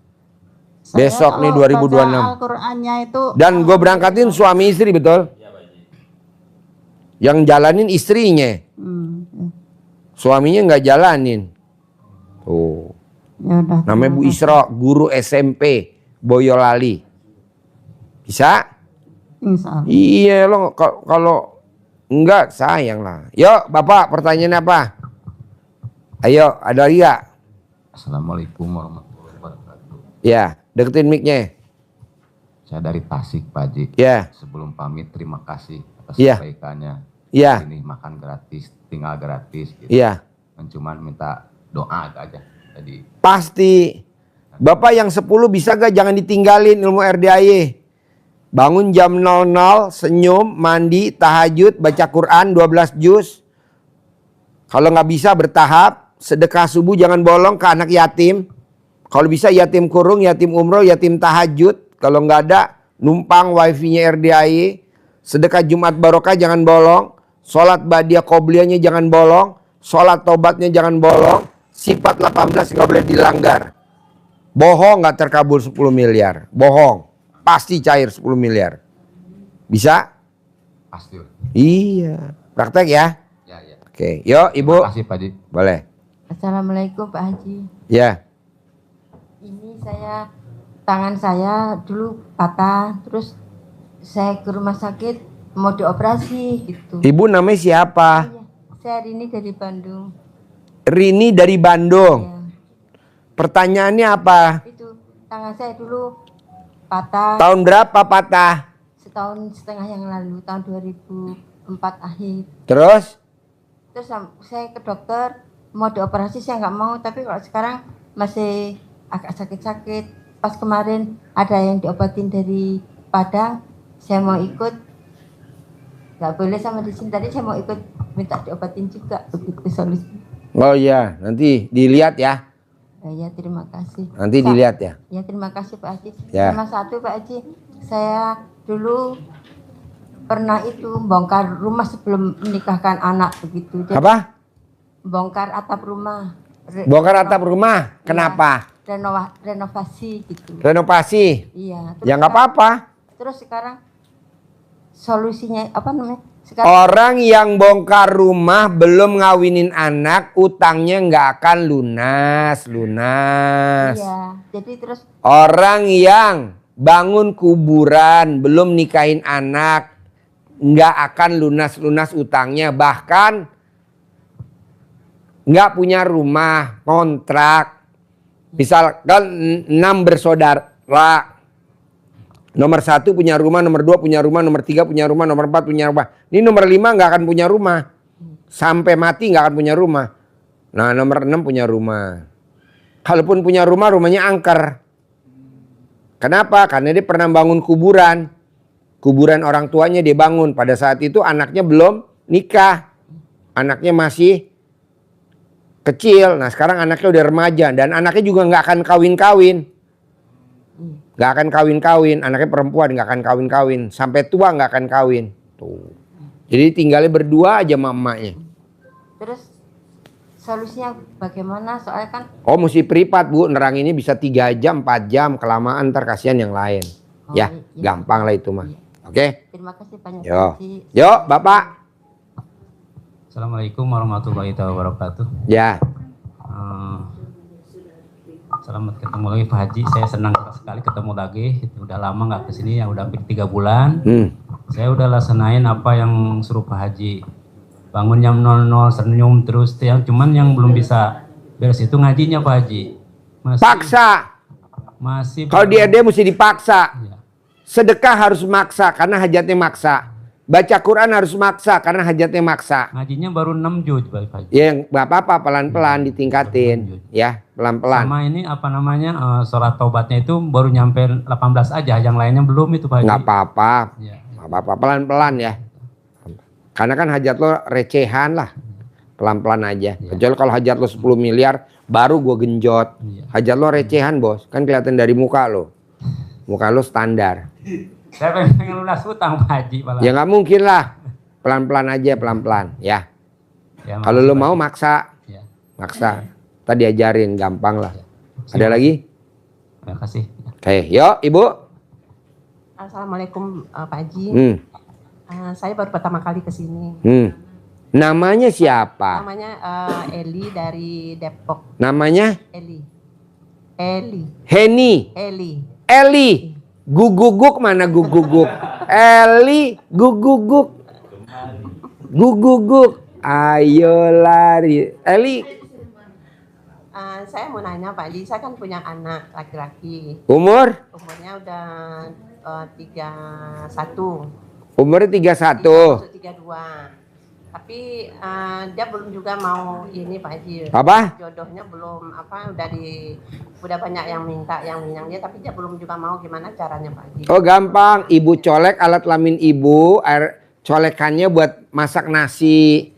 Speaker 2: Saya
Speaker 1: Besok nih
Speaker 2: kalau
Speaker 1: 2026.
Speaker 2: baca Al-Qur'annya itu.
Speaker 1: Dan gue berangkatin suami istri, betul?
Speaker 4: Iya, Pak Haji.
Speaker 1: Yang jalanin istrinya.
Speaker 2: Ya.
Speaker 1: Suaminya nggak jalanin. Tuh.
Speaker 2: Ya udah.
Speaker 1: Namanya Bu Isro, guru SMP Boyolali. Bisa?
Speaker 2: Insya Allah.
Speaker 1: Iya, lo kalau enggak sayang lah. Yuk, Bapak, pertanyaan apa? Ayo, ada lagi nggak?
Speaker 6: Assalamualaikum warahmatullahi wabarakatuh.
Speaker 1: Ya, deketin mic-nya.
Speaker 6: Saya dari Tasik, Pak Haji.
Speaker 1: Ya,
Speaker 6: Sebelum pamit, terima kasih atas
Speaker 1: Iya.
Speaker 6: kebaikannya.
Speaker 1: Iya.
Speaker 6: Ini makan gratis, tinggal gratis. Gitu.
Speaker 1: iya.
Speaker 6: Dan cuman minta doa aja. Jadi
Speaker 1: Pasti. Bapak yang 10 bisa gak jangan ditinggalin ilmu RDAY. Bangun jam 00, senyum, mandi, tahajud, baca Quran 12 juz. Kalau nggak bisa bertahap, sedekah subuh jangan bolong ke anak yatim. Kalau bisa yatim kurung, yatim umroh, yatim tahajud. Kalau nggak ada, numpang wifi-nya RDAY. Sedekah Jumat Barokah jangan bolong. Sholat Badiah Qobliyahnya jangan bolong. Sholat Taubatnya jangan bolong. Sifat 18 nggak boleh dilanggar. Bohong nggak terkabul 10 miliar. Bohong. Pasti cair 10 miliar. Bisa?
Speaker 6: pasti.
Speaker 1: Iya. Praktek ya?
Speaker 6: Ya, ya.
Speaker 1: Oke. Yuk Ibu.
Speaker 6: Terima kasih Pak Haji.
Speaker 1: Boleh.
Speaker 7: Assalamualaikum Pak Haji.
Speaker 1: Ya.
Speaker 7: Ini tangan saya dulu patah, terus saya ke rumah sakit mau dioperasi gitu.
Speaker 1: Ibu namanya siapa?
Speaker 7: Iya, saya ini dari Bandung.
Speaker 1: Rini dari Bandung.
Speaker 7: Ya,
Speaker 1: Pertanyaannya apa?
Speaker 7: itu tangan saya dulu patah
Speaker 1: Tahun berapa patah?
Speaker 7: setahun setengah yang lalu, tahun 2004 akhir.
Speaker 1: Terus?
Speaker 7: Terus saya ke dokter mau dioperasi, saya nggak mau, tapi kalau sekarang masih agak sakit-sakit. Pas kemarin ada yang diobatin dari Padang, saya mau ikut, nggak boleh sama di sini. Tadi saya mau ikut minta diobatin juga, begitu solusi.
Speaker 1: Oh iya, nanti dilihat ya.
Speaker 7: Ya terima kasih.
Speaker 1: Nanti dilihat ya.
Speaker 7: Ya terima kasih Pak Haji.
Speaker 1: Ya.
Speaker 7: Sama satu Pak Haji, saya dulu pernah itu bongkar rumah sebelum menikahkan anak begitu. Jadi,
Speaker 1: Apa?
Speaker 7: bongkar atap rumah.
Speaker 1: Bongkar atap rumah. Kenapa?
Speaker 7: Renovasi gitu.
Speaker 1: Renovasi.
Speaker 7: Iya.
Speaker 1: Ya nggak apa-apa.
Speaker 7: Terus sekarang solusinya apa namanya? Sekarang
Speaker 1: Orang yang bongkar rumah belum ngawinin anak, utangnya nggak akan lunas.
Speaker 7: iya. Jadi terus
Speaker 1: Orang yang bangun kuburan belum nikahin anak, nggak akan lunas utangnya. Bahkan nggak punya rumah, kontrak. Misalkan 6 bersaudara. Nomor 1 punya rumah, nomor 2 punya rumah, nomor 3 punya rumah, nomor 4 punya rumah. Ini nomor 5 nggak akan punya rumah. Sampai mati nggak akan punya rumah. Nah nomor 6 punya rumah. Kalaupun punya rumah, rumahnya angker. Kenapa? Karena dia pernah bangun kuburan. Kuburan orang tuanya dia bangun. Pada saat itu anaknya belum nikah. Anaknya masih kecil. Nah sekarang anaknya udah remaja. Dan anaknya juga nggak akan kawin-kawin. Nggak akan kawin-kawin. Anaknya perempuan nggak akan kawin-kawin. Sampai tua nggak akan kawin. Tuh. Jadi tinggalnya berdua aja sama emaknya.
Speaker 7: terus solusinya bagaimana? Soalnya kan
Speaker 1: Oh mesti privat Bu. Neranginnya bisa 3 jam, 4 jam. Kelamaan ntar kasihan yang lain. Ya
Speaker 7: iya.
Speaker 1: gampang lah itu mah. Oke.
Speaker 7: Terima kasih banyak
Speaker 1: Yo.
Speaker 7: Pak Haji.
Speaker 1: Yo Bapak.
Speaker 8: Assalamualaikum warahmatullahi wabarakatuh.
Speaker 1: Ya.
Speaker 8: Selamat ketemu lagi Pak Haji. Saya senang sekali ketemu lagi. Udah lama nggak kesini, ya udah hampir 3 bulan. Saya udah laksanain apa yang suruh Pak Haji. Bangun jam 00, senyum terus. Cuman yang belum bisa beres itu ngajinya Pak Haji.
Speaker 1: Paksa.
Speaker 8: Masih.
Speaker 1: Kalau di RD mesti dipaksa.
Speaker 8: Ya.
Speaker 1: Sedekah harus maksa karena hajatnya maksa. Baca Quran harus maksa karena hajatnya maksa.
Speaker 8: Ngajinya baru 6 juz Pak Haji.
Speaker 1: Ya nggak apa-apa, pelan-pelan ditingkatin. Ya pelan-pelan.
Speaker 8: Sama ini apa namanya sholat taubatnya itu baru nyampe 18 aja, yang lainnya belum itu Pak Haji.
Speaker 1: Nggak apa-apa.
Speaker 8: Ya.
Speaker 1: Nggak apa-apa, pelan-pelan ya. Karena kan hajat lo recehan lah. Pelan-pelan aja. Kecuali kalau hajat lo 10 miliar baru gue genjot. Hajat lo recehan bos. Kan kelihatan dari muka lo. Muka lo standar.
Speaker 8: Saya pengen lunas utang Pak Haji.
Speaker 1: Ya nggak mungkin lah. Pelan-pelan aja, pelan-pelan ya.
Speaker 8: Ya,
Speaker 1: Kalau lo mau maksa.
Speaker 8: Ya.
Speaker 1: Maksa. Tadi ajarin gampang lah. Ada lagi?
Speaker 8: Terima kasih.
Speaker 1: Oke, yuk Ibu.
Speaker 9: Assalamualaikum Pak Haji. Saya baru pertama kali ke sini.
Speaker 1: Namanya siapa?
Speaker 9: Namanya Eli dari Depok.
Speaker 1: Namanya?
Speaker 9: Eli.
Speaker 1: Heni. Eli. Guguguk mana guguguk? Eli guguguk. Guguguk. Ayo lari. Eli.
Speaker 9: Saya mau nanya Pak Haji, saya kan punya anak laki-laki.
Speaker 1: Umurnya
Speaker 9: udah 31.
Speaker 1: Umurnya 31.
Speaker 9: Masuk 32. Tapi dia belum juga mau ini Pak Haji.
Speaker 1: Apa?
Speaker 9: Jodohnya belum udah banyak yang minta yang dia, tapi dia belum juga mau. Gimana caranya Pak Haji?
Speaker 1: Oh gampang, ibu colek alat kelamin ibu, air colekannya buat masak nasi.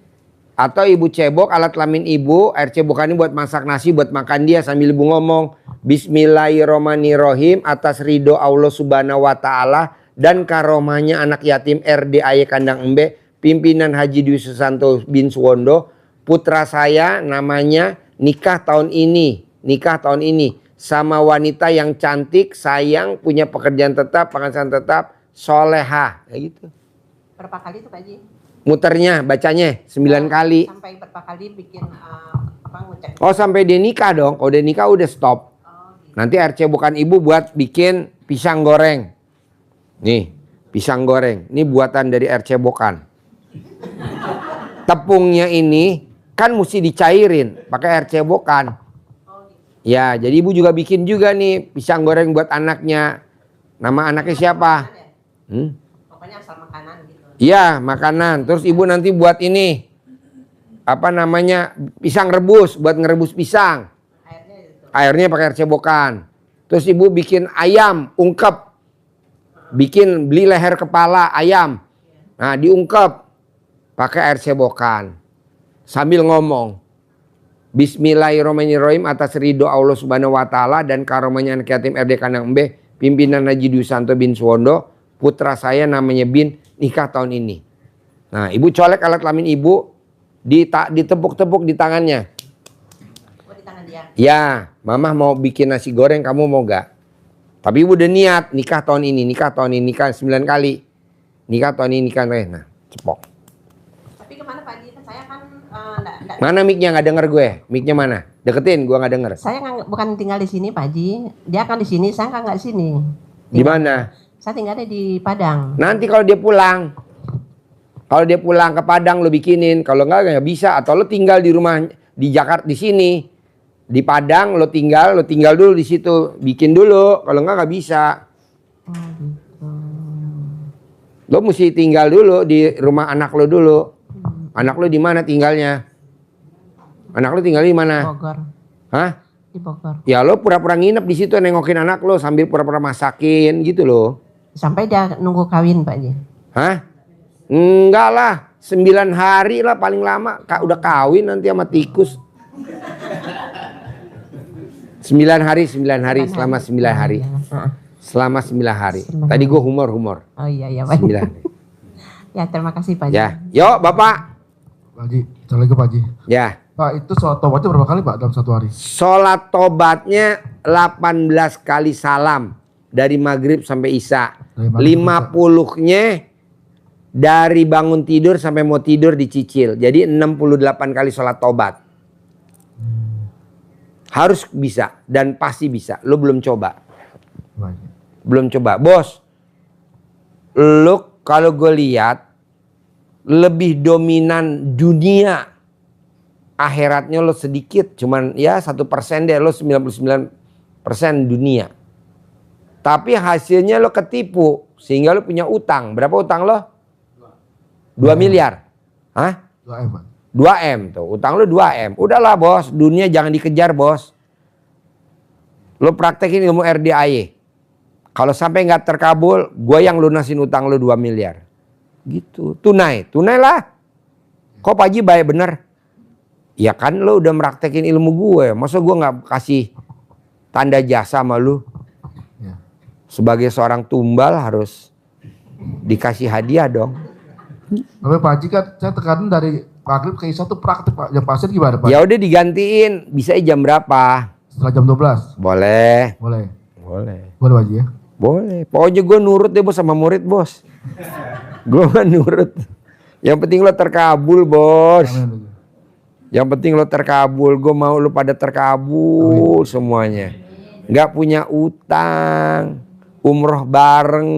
Speaker 1: Atau ibu cebok alat kelamin ibu, air cebokannya buat masak nasi, buat makan dia sambil ibu ngomong Bismillahirrahmanirrahim atas ridho Allah subhanahu wa ta'ala dan karomahnya anak yatim RDAY Kandang Embe, pimpinan Haji Dwi Susanto bin Suwondo, putra saya namanya nikah tahun ini sama wanita yang cantik, sayang, punya pekerjaan tetap, penghasilan tetap, soleha, kayak gitu.
Speaker 9: Berapa kali tuh Pak Haji?
Speaker 1: Muternya, bacanya 9 kali.
Speaker 9: Sampai berapa kali bikin ngecek?
Speaker 1: Oh sampai dia nikah dong, kalau dia nikah udah stop. Nanti air cebokan ibu buat bikin pisang goreng. Nih, pisang goreng, ini buatan dari air cebokan. Tepungnya ini kan mesti dicairin pakai air cebokan. Ya, jadi ibu juga bikin juga nih pisang goreng buat anaknya. Nama anaknya siapa?
Speaker 9: Pokoknya asal makanan gitu.
Speaker 1: Iya, makanan. Terus ibu nanti buat ini. Apa namanya? Pisang rebus, buat ngerebus pisang. Airnya pakai air cebokan. Terus ibu bikin ayam ungkep. beli leher kepala ayam. Nah, diungkep pakai air sebokan. Sambil ngomong, Bismillahirrahmanirrahim, atas ridho Allah Subhanahu wa taala dan karomahnya anak yatim RD Kandang Embeh, pimpinan Haji Dwi Susanto bin Suwondo, putra saya namanya Bin, nikah tahun ini. Nah, ibu colek alat kelamin ibu, ditepuk-tepuk di tangannya.
Speaker 9: Oh, di tangan dia.
Speaker 1: Ya, mama mau bikin nasi goreng, kamu mau gak? Tapi ibu udah niat, nikah tahun ini, nikah 9 kali. Nikah tahun ini, nikah. Nah, cepok.
Speaker 9: Tapi kemana Pak Haji? Saya kan enggak.
Speaker 1: Mana mic-nya, nggak denger gue? Mic-nya mana? Deketin, gue nggak denger.
Speaker 9: Saya bukan tinggal di sini Pak Haji. Dia kan di sini, saya kan nggak di sini.
Speaker 1: Di mana?
Speaker 9: Saya tinggalnya di Padang.
Speaker 1: Nanti kalau dia pulang ke Padang lo bikinin. Kalau nggak bisa. Atau lo tinggal di rumah di Jakarta di sini. Di Padang lo tinggal dulu di situ. Bikin dulu. Kalau nggak bisa. Lo mesti tinggal dulu di rumah anak lo dulu. Anak lo di mana tinggalnya? Anak lo tinggal di mana?
Speaker 9: Bogor.
Speaker 1: Hah?
Speaker 9: Di Bogor.
Speaker 1: Ya lo pura-pura nginep di situ nengokin anak lo sambil pura-pura masakin gitu loh.
Speaker 9: Sampai dia nunggu kawin Pak Haji.
Speaker 1: Hah? Enggak lah, 9 hari lah paling lama. Udah kawin nanti sama tikus. 9 hari, selama 9 hari. Selama 9 hari. Tadi gue humor.
Speaker 9: Oh iya Pak.
Speaker 1: 9 hari.
Speaker 9: Ya terima kasih Pak Haji.
Speaker 1: Ya, yuk Bapak.
Speaker 3: Pak Haji, Assalamualaikum Pak Haji.
Speaker 1: Ya.
Speaker 3: Pak, itu sholat tobatnya berapa kali Pak dalam satu hari?
Speaker 1: Sholat tobatnya 18 kali salam. Dari maghrib sampai isya. 50-nya dari bangun tidur sampai mau tidur dicicil. Jadi 68 kali sholat tobat. Harus bisa dan pasti bisa. Lo belum coba. Belum coba. Bos, lo kalau gue lihat lebih dominan dunia. Akhiratnya lo sedikit. Cuman ya 1% deh. Lo 99% dunia. Tapi hasilnya lo ketipu. Sehingga lo punya utang. Berapa utang lo? 2 miliar. Hah?
Speaker 3: 2M Pak.
Speaker 1: 2M tuh. Utang lo 2M. Udahlah bos. Dunia jangan dikejar bos. Lo praktekin ilmu RDAY. Kalau sampai nggak terkabul, gue yang lunasin utang lo 2 miliar. Gitu. Tunai lah. Kok Pak Haji baik bener? Ya kan lo udah meraktekin ilmu gue. Masa gue nggak kasih tanda jasa sama lo? Sebagai seorang tumbal harus dikasih hadiah dong.
Speaker 3: Tapi Pak Haji kan saya tekanan dari maghrib ke isya tuh praktik Pak. Jam pasir gimana Pak?
Speaker 1: Ya udah digantiin. Bisa jam berapa?
Speaker 3: Setelah jam 12.
Speaker 1: Boleh.
Speaker 3: Boleh.
Speaker 1: Boleh.
Speaker 3: Boleh Pak Haji ya?
Speaker 1: Boleh. Pokoknya gue nurut deh bos sama murid bos. Gue mah nurut. Yang penting lo terkabul bos.
Speaker 3: Amin.
Speaker 1: Yang penting lo terkabul. Gue mau lo pada terkabul semuanya. Nggak punya utang. Umroh bareng.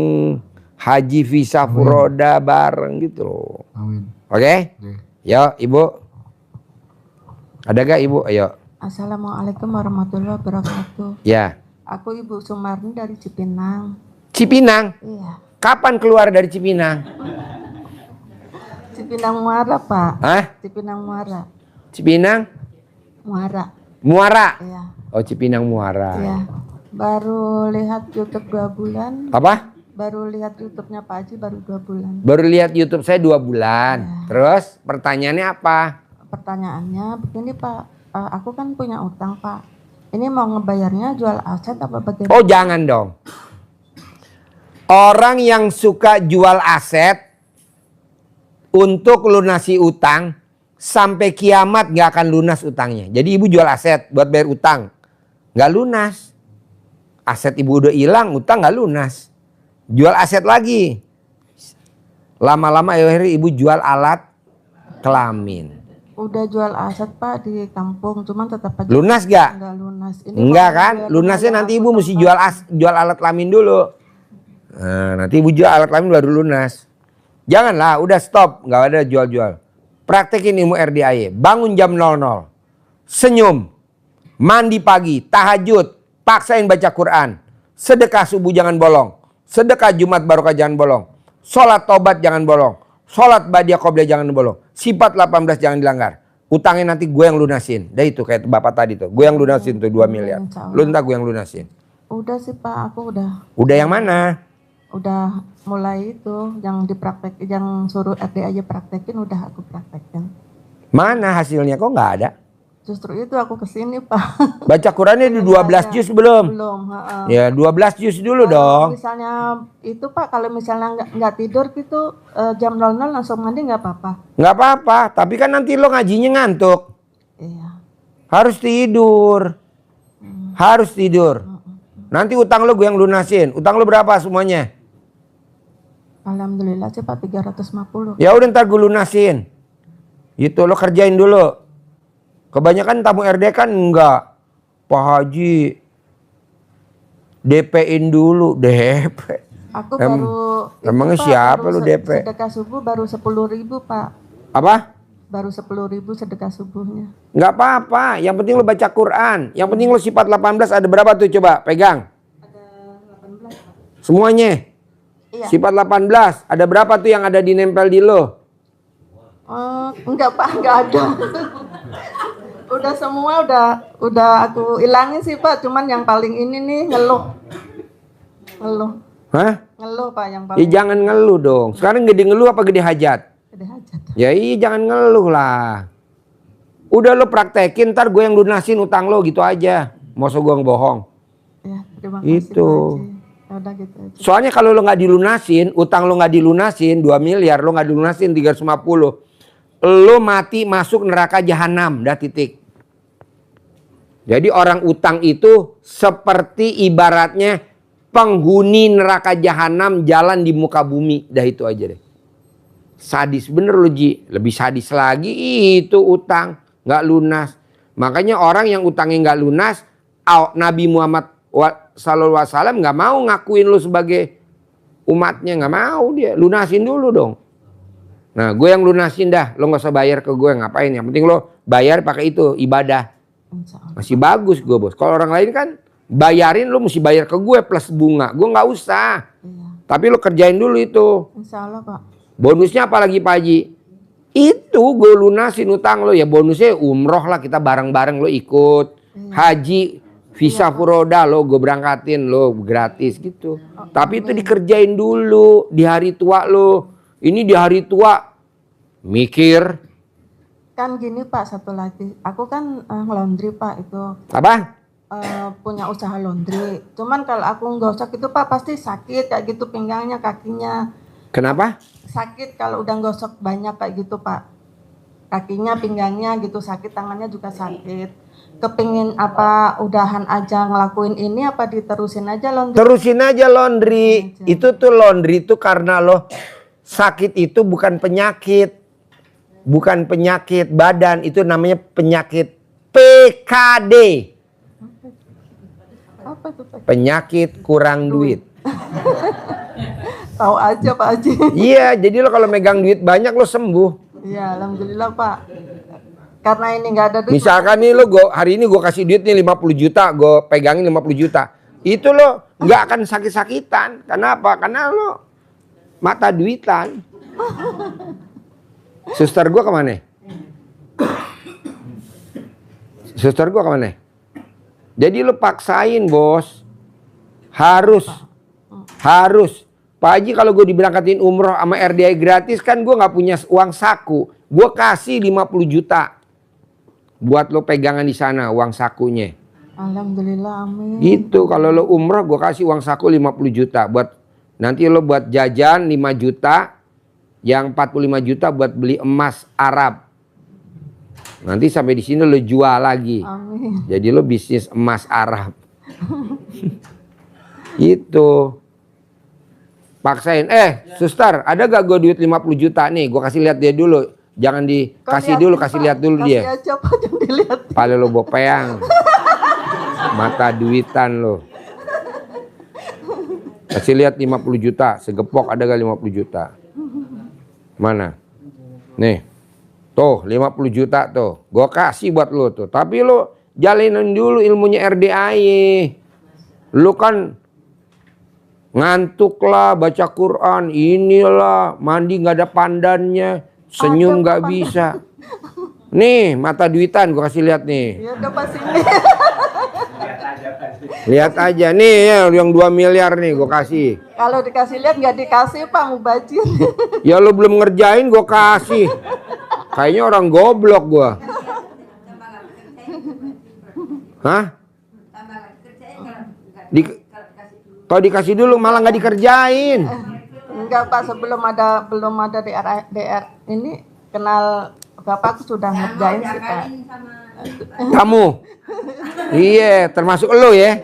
Speaker 1: Haji visa furoda bareng gitu loh.
Speaker 3: Amin.
Speaker 1: Oke? Yuk ibu. Ada gak ibu? Ayo.
Speaker 2: Assalamualaikum warahmatullahi wabarakatuh.
Speaker 1: Ya.
Speaker 2: Aku Ibu Sumarni dari Cipinang.
Speaker 1: Cipinang?
Speaker 2: Iya.
Speaker 1: Kapan keluar dari Cipinang?
Speaker 2: Cipinang Muara Pak.
Speaker 1: Hah?
Speaker 2: Cipinang Muara.
Speaker 1: Cipinang?
Speaker 2: Muara.
Speaker 1: Muara?
Speaker 2: Iya.
Speaker 1: Oh Cipinang Muara.
Speaker 2: Iya. Baru lihat YouTube 2 bulan.
Speaker 1: Apa?
Speaker 2: Baru lihat YouTube-nya Pak Haji baru 2 bulan.
Speaker 1: Baru lihat YouTube saya 2 bulan.
Speaker 2: Ya.
Speaker 1: Terus pertanyaannya apa?
Speaker 2: Pertanyaannya begini Pak, aku kan punya utang Pak. Ini mau ngebayarnya jual aset apa bagaimana?
Speaker 1: Oh jangan dong. Orang yang suka jual aset untuk lunasi utang sampai kiamat gak akan lunas utangnya. Jadi ibu jual aset buat bayar utang, gak lunas. Aset ibu udah hilang, utang gak lunas. Jual aset lagi. Lama-lama akhirnya ibu jual alat kelamin.
Speaker 2: Udah jual aset Pak di kampung, cuman tetap aja
Speaker 1: Lunas gak?
Speaker 2: enggak lunas. Ini
Speaker 1: Enggak
Speaker 2: kalau
Speaker 1: kan?
Speaker 2: bayar
Speaker 1: Lunasnya
Speaker 2: modal
Speaker 1: nanti
Speaker 2: aku
Speaker 1: ibu mesti
Speaker 2: tempat-
Speaker 1: jual alat kelamin dulu. Nah, nanti ibu jual alat kelamin baru lunas. Janganlah, udah stop. Nggak ada jual-jual. Praktekin ilmu RDAY. Bangun jam 00. Senyum. Mandi pagi. Tahajud. Paksain baca Quran. Sedekah subuh jangan bolong. Sedekah Jumat barokah jangan bolong. Sholat tobat jangan bolong. Sholat badiah qobliyah jangan bolong. Sifat 18 jangan dilanggar. Utangnya nanti gue yang lunasin. Dah itu kayak bapak tadi tuh. Gue yang lunasin tuh 2 miliar. Lu entah gue yang lunasin.
Speaker 2: Udah sih Pak, aku udah.
Speaker 1: Udah yang mana?
Speaker 2: udah mulai itu yang dipraktek, yang suruh RD aja praktekin, udah aku praktekin.
Speaker 1: Mana hasilnya kok nggak ada?
Speaker 2: Justru itu aku kesini Pak.
Speaker 1: Baca Qurannya di 12 juz belum?
Speaker 2: Belum. Heeh.
Speaker 1: Ya 12 juz dulu
Speaker 2: Kalau
Speaker 1: dong.
Speaker 2: misalnya itu Pak, kalau misalnya nggak tidur gitu jam 00 langsung mandi nggak apa-apa?
Speaker 1: Nggak apa-apa, tapi kan nanti lo ngajinya ngantuk.
Speaker 2: Iya.
Speaker 1: Harus tidur. Harus tidur. Nanti utang lo gue yang lunasin. Utang lo berapa semuanya?
Speaker 2: Alhamdulillah sih Pak 350.
Speaker 1: Ya udah ntar gue lunasin. Itu lo kerjain dulu. Kebanyakan tamu RD kan enggak. Pak Haji DP-in dulu. DP.
Speaker 2: Aku baru
Speaker 1: emangnya
Speaker 2: Pak,
Speaker 1: siapa
Speaker 2: baru
Speaker 1: lu DP?
Speaker 2: Sedekah subuh baru 10.000 Pak.
Speaker 1: Apa?
Speaker 2: Baru 10.000 sedekah subuhnya.
Speaker 1: Nggak apa-apa. Yang penting lo baca Quran. Yang penting lo sifat 18 ada berapa tuh coba pegang.
Speaker 2: Ada 18 Pak.
Speaker 1: Semuanya.
Speaker 2: Iya.
Speaker 1: Sifat 18. Ada berapa tuh yang ada di nempel di lo?
Speaker 2: Enggak Pak, enggak ada. Udah semua udah aku ilangin sih Pak, cuman yang paling ini nih ngeluh.
Speaker 1: Hah?
Speaker 2: Ngeluh Pak yang
Speaker 1: Ya
Speaker 2: paling
Speaker 1: jangan ngeluh dong. Sekarang gede ngeluh apa gede hajat?
Speaker 2: gede hajat.
Speaker 1: Ya iya jangan ngeluh lah. Udah lo praktekin ntar gue yang lunasin utang lo gitu aja. Masa gue bohong.
Speaker 2: Ya, terima kasih
Speaker 1: Itu.
Speaker 2: Pak Haji. Ya udah gitu aja.
Speaker 1: Soalnya kalau lo nggak dilunasin, utang lo nggak dilunasin 2 miliar, lo nggak dilunasin 350, lo mati masuk neraka jahanam, dah titik. Jadi orang utang itu seperti ibaratnya penghuni neraka jahanam jalan di muka bumi, dah itu aja deh. Sadis bener lo Ji, lebih sadis lagi itu utang nggak lunas. Makanya orang yang utangnya nggak lunas, Nabi Muhammad SAW nggak mau ngakuin lu sebagai umatnya, nggak mau dia, lunasin dulu dong. Nah gue yang lunasin dah, lo nggak usah bayar ke gue, ngapain? Yang penting lo bayar pakai itu ibadah, masih bagus gue bos. Kalau orang lain kan bayarin, lo mesti bayar ke gue plus bunga, gue nggak usah.
Speaker 2: Iya.
Speaker 1: Tapi lo kerjain dulu itu.
Speaker 2: Insya Allah Pak.
Speaker 1: Bonusnya apa lagi Pak Haji? Itu gue lunasin utang lo ya, bonusnya umroh lah, kita bareng-bareng lo ikut haji. Visa furoda lo gue berangkatin lo gratis gitu. Tapi itu dikerjain dulu di hari tua lo. Ini di hari tua mikir.
Speaker 2: Kan gini Pak, satu lagi. Aku kan laundry Pak itu.
Speaker 1: Apa?
Speaker 2: Punya usaha laundry. Cuman kalau aku gosok itu Pak pasti sakit kayak gitu pinggangnya, kakinya.
Speaker 1: Kenapa?
Speaker 2: Sakit kalau udah gosok banyak kayak gitu Pak. Kakinya, pinggangnya gitu sakit, tangannya juga sakit. Kepingin apa udahan aja ngelakuin ini apa diterusin aja laundry?
Speaker 1: Terusin aja laundry. Itu tuh laundry itu karena lo sakit itu bukan penyakit. Bukan penyakit badan, itu namanya penyakit PKD.
Speaker 2: Apa itu Pak?
Speaker 1: Penyakit kurang duit.
Speaker 2: Tahu aja Pak Haji.
Speaker 1: Iya, jadi lo kalau megang duit banyak lo sembuh.
Speaker 2: Iya, alhamdulillah Pak. Karena ini nggak ada duit.
Speaker 1: Misalkan nih lo hari ini gue kasih duit nih 50 juta, gue pegangin 50 juta. Itu lo nggak akan sakit-sakitan. Kenapa? Karena lo mata duitan. Suster gue kemana? Suster gue kemana? Jadi lo paksain bos. Harus. Pak Haji kalau gue diberangkatin umroh sama RDI gratis kan gue nggak punya uang saku. Gue kasih 50 juta. Buat lo pegangan di sana uang sakunya.
Speaker 2: Alhamdulillah, amin.
Speaker 1: Gitu kalau lo umroh gue kasih uang saku 50 juta. Buat nanti lo buat jajan 5 juta. Yang 45 juta buat beli emas Arab. Nanti sampai di sini lo jual lagi.
Speaker 2: Amin.
Speaker 1: Jadi lo bisnis emas Arab. Itu. Paksain. Suster ada gak gue duit 50 juta nih. Gue kasih lihat dia dulu. Jangan dikasih dulu, kasih lihat dulu dia.
Speaker 2: Kasih aja Pak, jangan dilihat.
Speaker 1: Pala lo bopeang. Mata duitan lo. Kasih lihat 50 juta. Segepok ada gak 50 juta? Mana? Nih. Tuh 50 juta tuh. Gue kasih buat lo tuh. Tapi lo jalanin dulu ilmunya RDAY. Lo kan ngantuk lah baca Quran. Inilah mandi gak ada pandannya. Senyum gak bisa. Nih, mata duitan gue kasih lihat nih.
Speaker 2: Ya udah pas ini.
Speaker 1: Lihat aja nih ya, yang 2 miliar nih gue kasih.
Speaker 2: Kalau dikasih lihat nggak dikasih Pak, mubazir.
Speaker 1: Ya lu belum ngerjain gue kasih. Kayaknya orang goblok gue. Hah? Kalau dikasih dulu malah nggak dikerjain.
Speaker 2: Enggak Pak, belum ada DR ini kenal Bapak, aku sudah ngerjain sih Pak.
Speaker 1: Kamu? Iya, termasuk lo ya.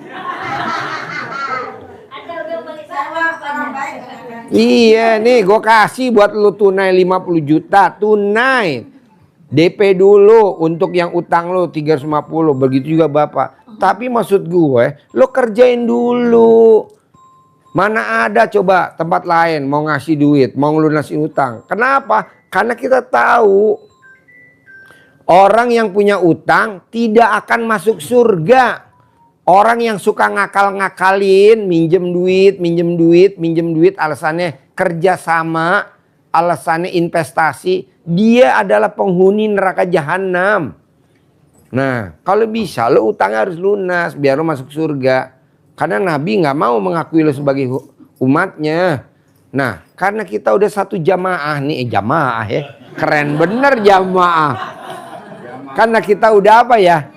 Speaker 1: Iya nih gue kasih buat lu tunai 50 juta tunai. DP dulu untuk yang utang lo 350, begitu juga Bapak. Tapi maksud gue, lo kerjain dulu. Mana ada coba tempat lain mau ngasih duit, mau ngelunasin utang. Kenapa? Karena kita tahu orang yang punya utang tidak akan masuk surga. Orang yang suka ngakal-ngakalin, minjem duit, alasannya kerja sama, alasannya investasi, dia adalah penghuni neraka jahanam. Nah, kalau bisa lo utangnya harus lunas biar lo masuk surga. Karena Nabi nggak mau mengakui lo sebagai umatnya. Nah, karena kita udah satu jamaah nih, jamaah ya, keren bener jamaah. Karena kita udah apa ya?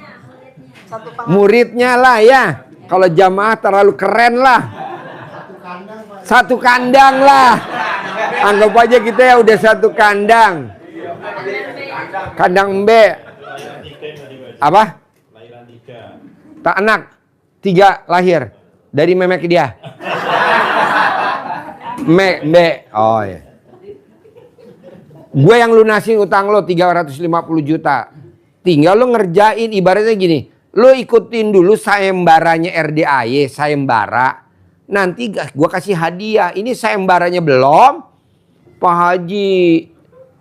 Speaker 1: Muridnya lah ya. Kalau jamaah terlalu keren lah. Satu kandang lah. Anggap aja kita ya udah satu kandang. Kandang embe. Apa? Tak anak. 3 lahir. Dari memek dia. Mbe. Oh ya. Gue yang lunasin utang lo 350 juta. Tinggal lo ngerjain, ibaratnya gini. Lo ikutin dulu sayembaranya RDAY, sayembara. Nanti gue kasih hadiah. Ini sayembaranya belum. Pak Haji,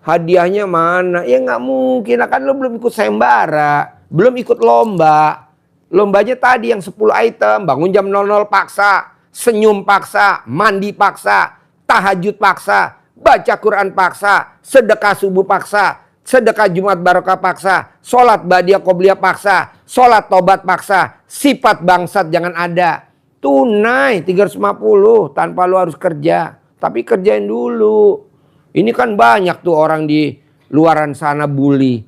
Speaker 1: hadiahnya mana? Ya nggak mungkin. Kan lo belum ikut sayembara. Belum ikut lomba. Lombanya tadi yang 10 item. Bangun jam 00 paksa. Senyum paksa. Mandi paksa. Tahajud paksa. Baca Quran paksa. Sedekah subuh paksa. Sedekah Jumat Barokah paksa, sholat Badiah Qobliyah paksa, sholat tobat paksa, sifat bangsat jangan ada. Tunai 350 tanpa lu harus kerja. Tapi kerjain dulu. Ini kan banyak tuh orang di luaran sana bully.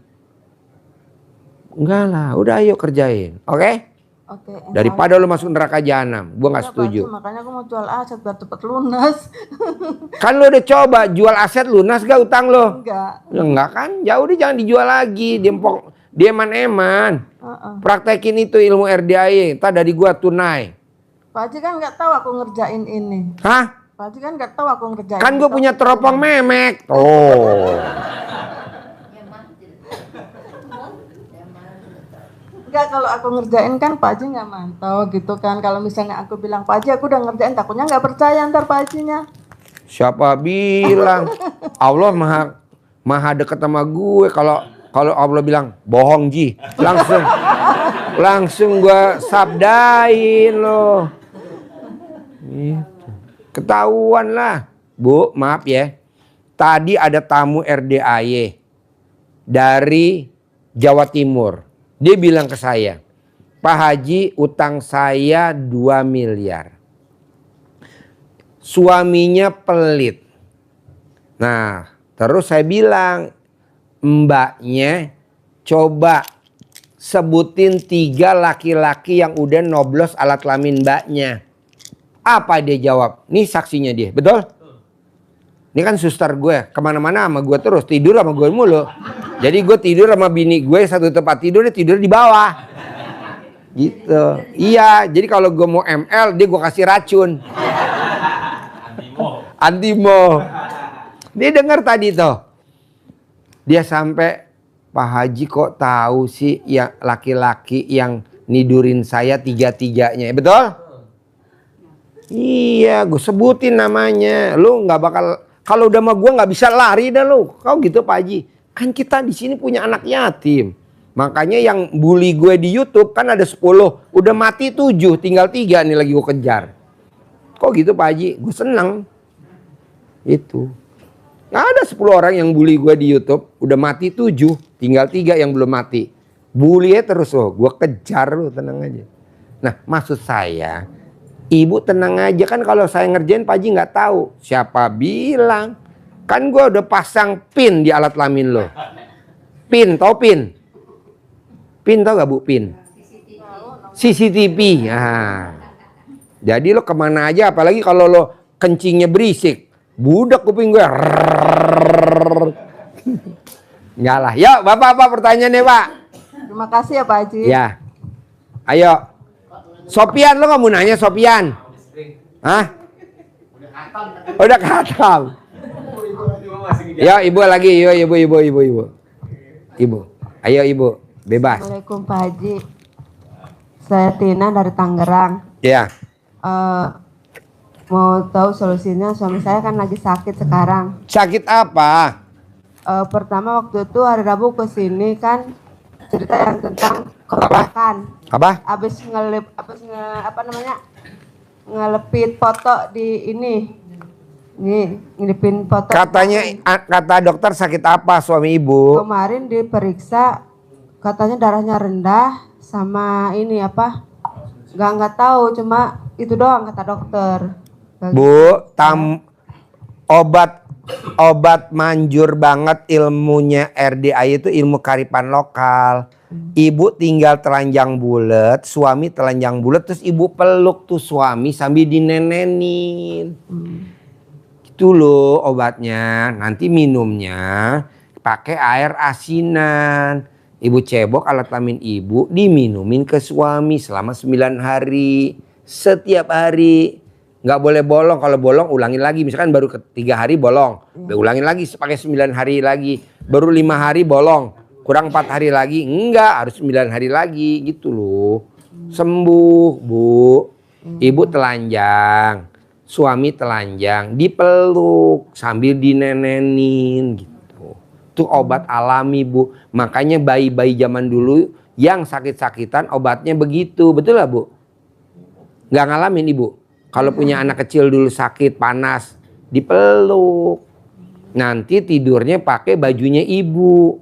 Speaker 1: Enggak lah, udah ayo kerjain. Oke?
Speaker 2: Oke.
Speaker 1: Daripada lu masuk neraka jahanam. Gua nggak setuju.
Speaker 2: Makanya aku mau jual aset biar cepet lunas.
Speaker 1: Kan lu udah coba jual aset lunas gak utang lo?
Speaker 2: Enggak.
Speaker 1: Ya enggak kan? Ya udah jangan dijual lagi. Dia eman-eman. Praktekin itu ilmu RDAY. Entar dari gua tunai.
Speaker 2: Pak Haji kan nggak tahu aku ngerjain ini.
Speaker 1: Hah?
Speaker 2: Pak Haji kan nggak tahu aku ngerjain.
Speaker 1: Kan gue punya teropong memek. Oh.
Speaker 2: Enggak, kalau aku ngerjain kan Pak Haji nggak mantau gitu kan. Kalau misalnya aku bilang Pak Haji aku udah ngerjain, takutnya nggak percaya ntar Pak Hajinya.
Speaker 1: Siapa bilang? Allah maha dekat sama gue. Kalau Allah bilang bohong Ji, langsung gue sabdain lo. Gitu. Ketahuan lah. Bu, maaf ya. Tadi ada tamu RDAY dari Jawa Timur. Dia bilang ke saya, Pak Haji utang saya 2 miliar. Suaminya pelit. Nah, terus saya bilang, mbaknya coba sebutin 3 laki-laki yang udah noblos alat kelamin mbaknya. Apa dia jawab? Nih saksinya dia, betul? Ini kan suster gue, kemana-mana sama gue terus, tidur sama gue mulu. Jadi gue tidur sama bini gue satu tempat tidur, dia tidur di bawah. Gitu. Iya, jadi kalau gue mau ML, dia gue kasih racun. Antimo. Dia dengar tadi tuh. Dia sampai, Pak Haji kok tahu sih ya laki-laki yang nidurin saya 3-3-nya, betul? Iya, gue sebutin namanya. Lu nggak bakal, kalau udah sama gue nggak bisa lari dah lu. Kau gitu Pak Haji. Kan kita di sini punya anak yatim. Makanya yang bully gue di YouTube kan ada 10. Udah mati 7, tinggal 3 nih lagi gue kejar. Kok gitu Pak Haji? Gue seneng. Itu. Nggak ada 10 orang yang bully gue di YouTube. Udah mati 7, tinggal 3 yang belum mati. Bully terus loh, gue kejar lo, tenang aja. Nah maksud saya, ibu tenang aja, kan kalau saya ngerjain Pak Haji nggak tahu. Siapa bilang? Kan gue udah pasang pin di alat kelamin lo. Pin, tau pin? Pin tau gak Bu pin? CCTV. Nah, jadi lo kemana aja, apalagi kalau lo kencingnya berisik, budak kuping gue. Enggak lah. Yuk, Bapak apa pertanyaannya, Pak?
Speaker 2: Terima kasih ya Pak Haji.
Speaker 1: Ya. Ayo. Sopian, lo nggak mau nanya Sopian? Hah? Udah khatam. Ya, Ibu lagi. Yo, Ibu. Ibu. Ayo, Ibu. Bebas.
Speaker 2: Assalamualaikum Pak Haji. Saya Tina dari Tangerang.
Speaker 1: Ya.
Speaker 2: Mau tahu solusinya, suami saya kan lagi sakit sekarang.
Speaker 1: Sakit apa?
Speaker 2: Pertama waktu itu hari Rabu ke sini kan cerita yang tentang kerobakan.
Speaker 1: Apa?
Speaker 2: Abis ngelepit foto di ini. Nih, ngelipin foto.
Speaker 1: Katanya, kata dokter sakit apa suami Ibu?
Speaker 2: Kemarin diperiksa katanya darahnya rendah sama ini apa? Nggak tahu, cuma itu doang kata dokter.
Speaker 1: Bu, obat manjur banget ilmunya RDA itu ilmu kearifan lokal. Ibu tinggal telanjang bulat, suami telanjang bulat, terus ibu peluk tuh suami sambil dinenenin. Itu loh obatnya. Nanti minumnya pakai air asinan. Ibu cebok alat kelamin ibu, diminumin ke suami selama 9 hari. Setiap hari. Nggak boleh bolong, kalau bolong ulangin lagi. Misalkan baru 3 hari bolong, ulangin lagi pakai 9 hari lagi. Baru 5 hari bolong, kurang 4 hari lagi. Enggak, harus 9 hari lagi gitu loh. Sembuh, Bu. Ibu telanjang, suami telanjang, dipeluk sambil dinenenin gitu. Itu obat alami, Bu. Makanya bayi-bayi zaman dulu yang sakit-sakitan obatnya begitu. Betul lah, Bu? Nggak ngalamin Ibu? Kalau punya anak kecil dulu sakit, panas, dipeluk. Nanti tidurnya pakai bajunya ibu,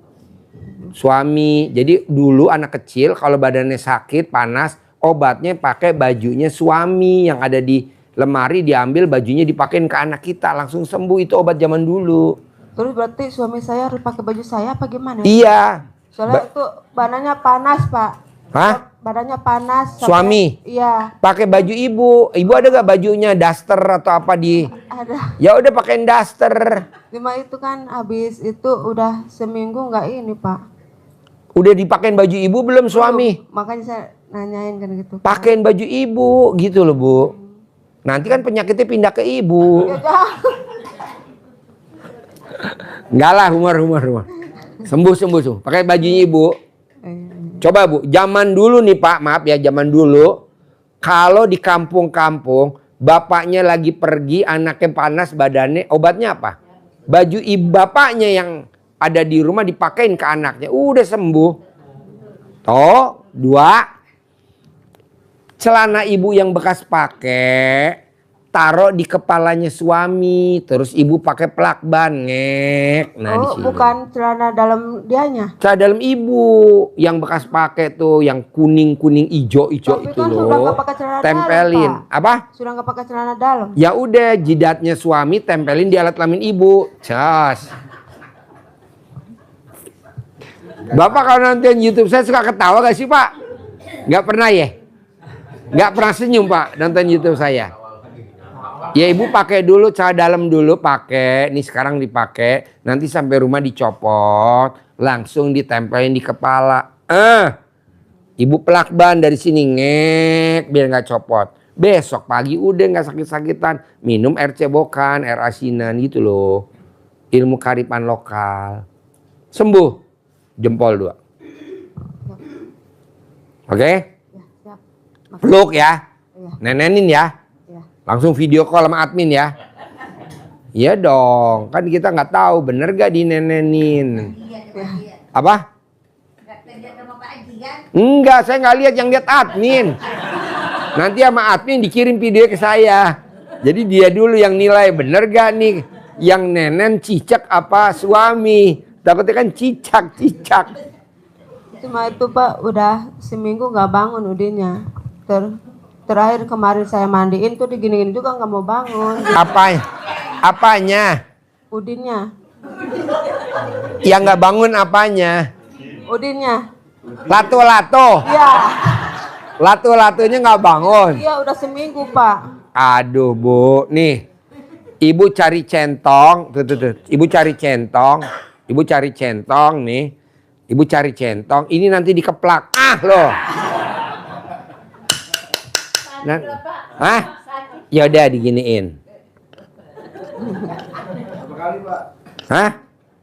Speaker 1: suami. Jadi dulu anak kecil kalau badannya sakit, panas, obatnya pakai bajunya suami yang ada di lemari, diambil bajunya dipakein ke anak kita, langsung sembuh. Itu obat zaman dulu.
Speaker 2: Terus berarti suami saya harus pakai baju saya apa gimana?
Speaker 1: Iya.
Speaker 2: Soalnya itu badannya panas, Pak.
Speaker 1: Hah?
Speaker 2: Badannya panas.
Speaker 1: Suami?
Speaker 2: Iya.
Speaker 1: Pakai baju ibu. Ibu ada gak bajunya duster atau apa di?
Speaker 2: Ada.
Speaker 1: Ya udah pakein duster.
Speaker 2: Cuma itu kan habis itu udah seminggu nggak ini, Pak.
Speaker 1: Udah dipakein baju ibu belum suami?
Speaker 2: Makanya saya nanyain kan gitu.
Speaker 1: Pakein baju ibu gitu loh, Bu. Nanti kan penyakitnya pindah ke ibu.
Speaker 2: Ya, jangan.
Speaker 1: Enggak lah, humor. Sembuh. Pakai bajunya ibu. Coba Bu, zaman dulu nih Pak, maaf ya, zaman dulu kalau di kampung-kampung bapaknya lagi pergi, anaknya panas badannya, obatnya apa? Baju ibu bapaknya yang ada di rumah dipakein ke anaknya, udah sembuh. Toh, 2, celana ibu yang bekas pakai taruh di kepalanya suami, terus ibu pakai plakban ngek. Nah, di sini.
Speaker 2: Bukan celana dalam dianya.
Speaker 1: Celana dalam ibu yang bekas pakai tuh, yang kuning ijo itu
Speaker 2: kan
Speaker 1: loh.
Speaker 2: Sudah nggak pakai celana
Speaker 1: tempelin.
Speaker 2: dalam, Pak.
Speaker 1: Apa?
Speaker 2: Sudah nggak pakai celana dalam.
Speaker 1: Ya udah, jidatnya suami tempelin di alat kelamin ibu. Cas. Bapak kalau nonton YouTube saya suka ketawa gak sih Pak? Nggak pernah ya? Nggak pernah senyum Pak nonton YouTube saya. Ya ibu pakai dulu, celana dalam dulu pakai, nih sekarang dipakai, nanti sampai rumah dicopot, langsung ditempelin di kepala. Ibu pelakban dari sini ngek biar nggak copot. Besok pagi udah nggak sakit-sakitan, minum air cebokan, air asinan gitu loh. Ilmu kearifan lokal. Sembuh, jempol 2. Oke?
Speaker 2: Ya, siap.
Speaker 1: Peluk ya,
Speaker 2: Iya.
Speaker 1: nenenin ya. Langsung video call sama admin ya. Iya dong, kan kita nggak tahu bener gak dinenenin. Apa? Enggak, saya nggak lihat, yang lihat admin. Nanti sama admin dikirim video ke saya. Jadi dia dulu yang nilai bener gak nih yang nenen cicak apa suami. Takutnya kan cicak.
Speaker 2: Cuma itu Pak, udah seminggu nggak bangun Udinnya. Terakhir kemarin saya mandiin tuh digini-gini juga nggak mau bangun.
Speaker 1: Apanya?
Speaker 2: Udinnya,
Speaker 1: Yang nggak bangun apanya?
Speaker 2: Udinnya.
Speaker 1: Lato-lato.
Speaker 2: Iya,
Speaker 1: Lato-latonya nggak bangun.
Speaker 2: iya udah seminggu Pak.
Speaker 1: Aduh Bu, nih ibu cari centong, tuh. Ibu cari centong nih. Ibu cari centong, ini nanti dikeplak. Loh. Ya udah diginiin.
Speaker 3: Berapa kali, Pak?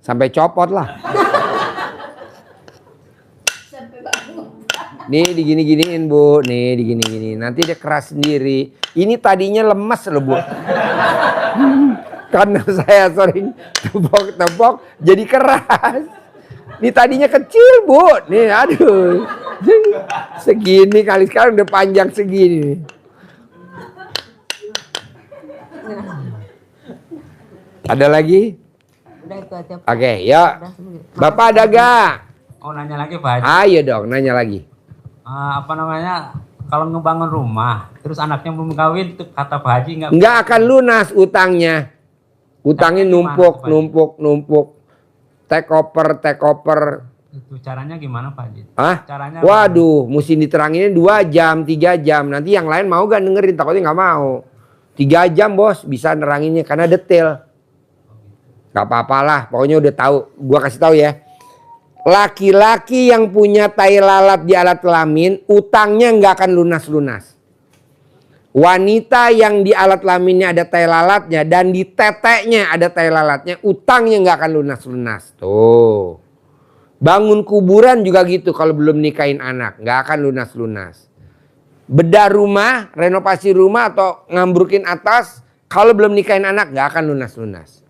Speaker 1: Sampai copot lah. Nih digini-giniin Bu, nih digini-gini. Nanti dia keras sendiri. Ini tadinya lemes loh Bu. Karena saya sering tepok-tepok jadi keras. Ini tadinya kecil Bu. Nih aduh. Segini kali sekarang udah panjang segini. Ada lagi?
Speaker 2: Udah itu aja Pak.
Speaker 1: Oke, yuk.
Speaker 2: Udah seminggu.
Speaker 1: Bapak ada gak?
Speaker 8: Oh, nanya lagi Pak Haji.
Speaker 1: Ayo dong, nanya lagi.
Speaker 8: Apa namanya? Kalau ngebangun rumah, terus anaknya belum kawin, tuh kata Pak Haji
Speaker 1: Nggak akan lunas utangnya. Utangnya
Speaker 8: Caranya gimana,
Speaker 1: numpuk. Take over.
Speaker 8: Itu caranya gimana Pak Haji?
Speaker 1: Hah?
Speaker 8: Caranya
Speaker 1: Waduh, mesti diterangin 2 jam, 3 jam. Nanti yang lain mau gak dengerin? Takutnya nggak mau. 3 jam bos, bisa neranginnya karena detail. Gak apa-apalah, pokoknya udah tahu. Gua kasih tahu ya. Laki-laki yang punya tai lalat di alat kelamin, utangnya nggak akan lunas-lunas. Wanita yang di alat kelaminnya ada tai lalatnya dan di teteknya ada tai lalatnya, utangnya nggak akan lunas-lunas. Tuh. Bangun kuburan juga gitu kalau belum nikahin anak, nggak akan lunas-lunas. Bedah rumah, renovasi rumah atau ngambrukin atas, kalau belum nikahin anak nggak akan lunas-lunas.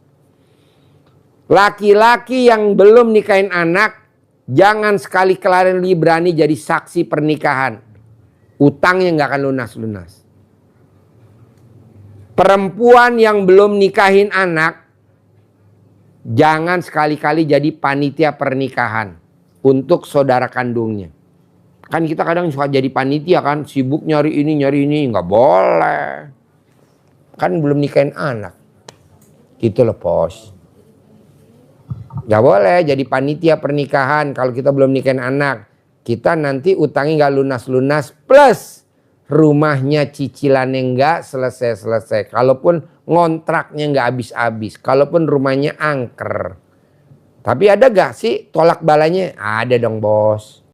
Speaker 1: Laki-laki yang belum nikahin anak, jangan sekali-kali berani jadi saksi pernikahan. Utangnya nggak akan lunas-lunas. Perempuan yang belum nikahin anak, jangan sekali-kali jadi panitia pernikahan untuk saudara kandungnya. Kan kita kadang suka jadi panitia kan, sibuk nyari ini, nggak boleh. Kan belum nikahin anak. Gitu loh Pos. Gak boleh jadi panitia pernikahan kalau kita belum nikahin anak. Kita nanti utangnya gak lunas-lunas plus rumahnya cicilannya gak selesai-selesai. Kalaupun ngontraknya gak habis-habis. Kalaupun rumahnya angker. Tapi ada gak sih tolak balanya? Ada dong bos.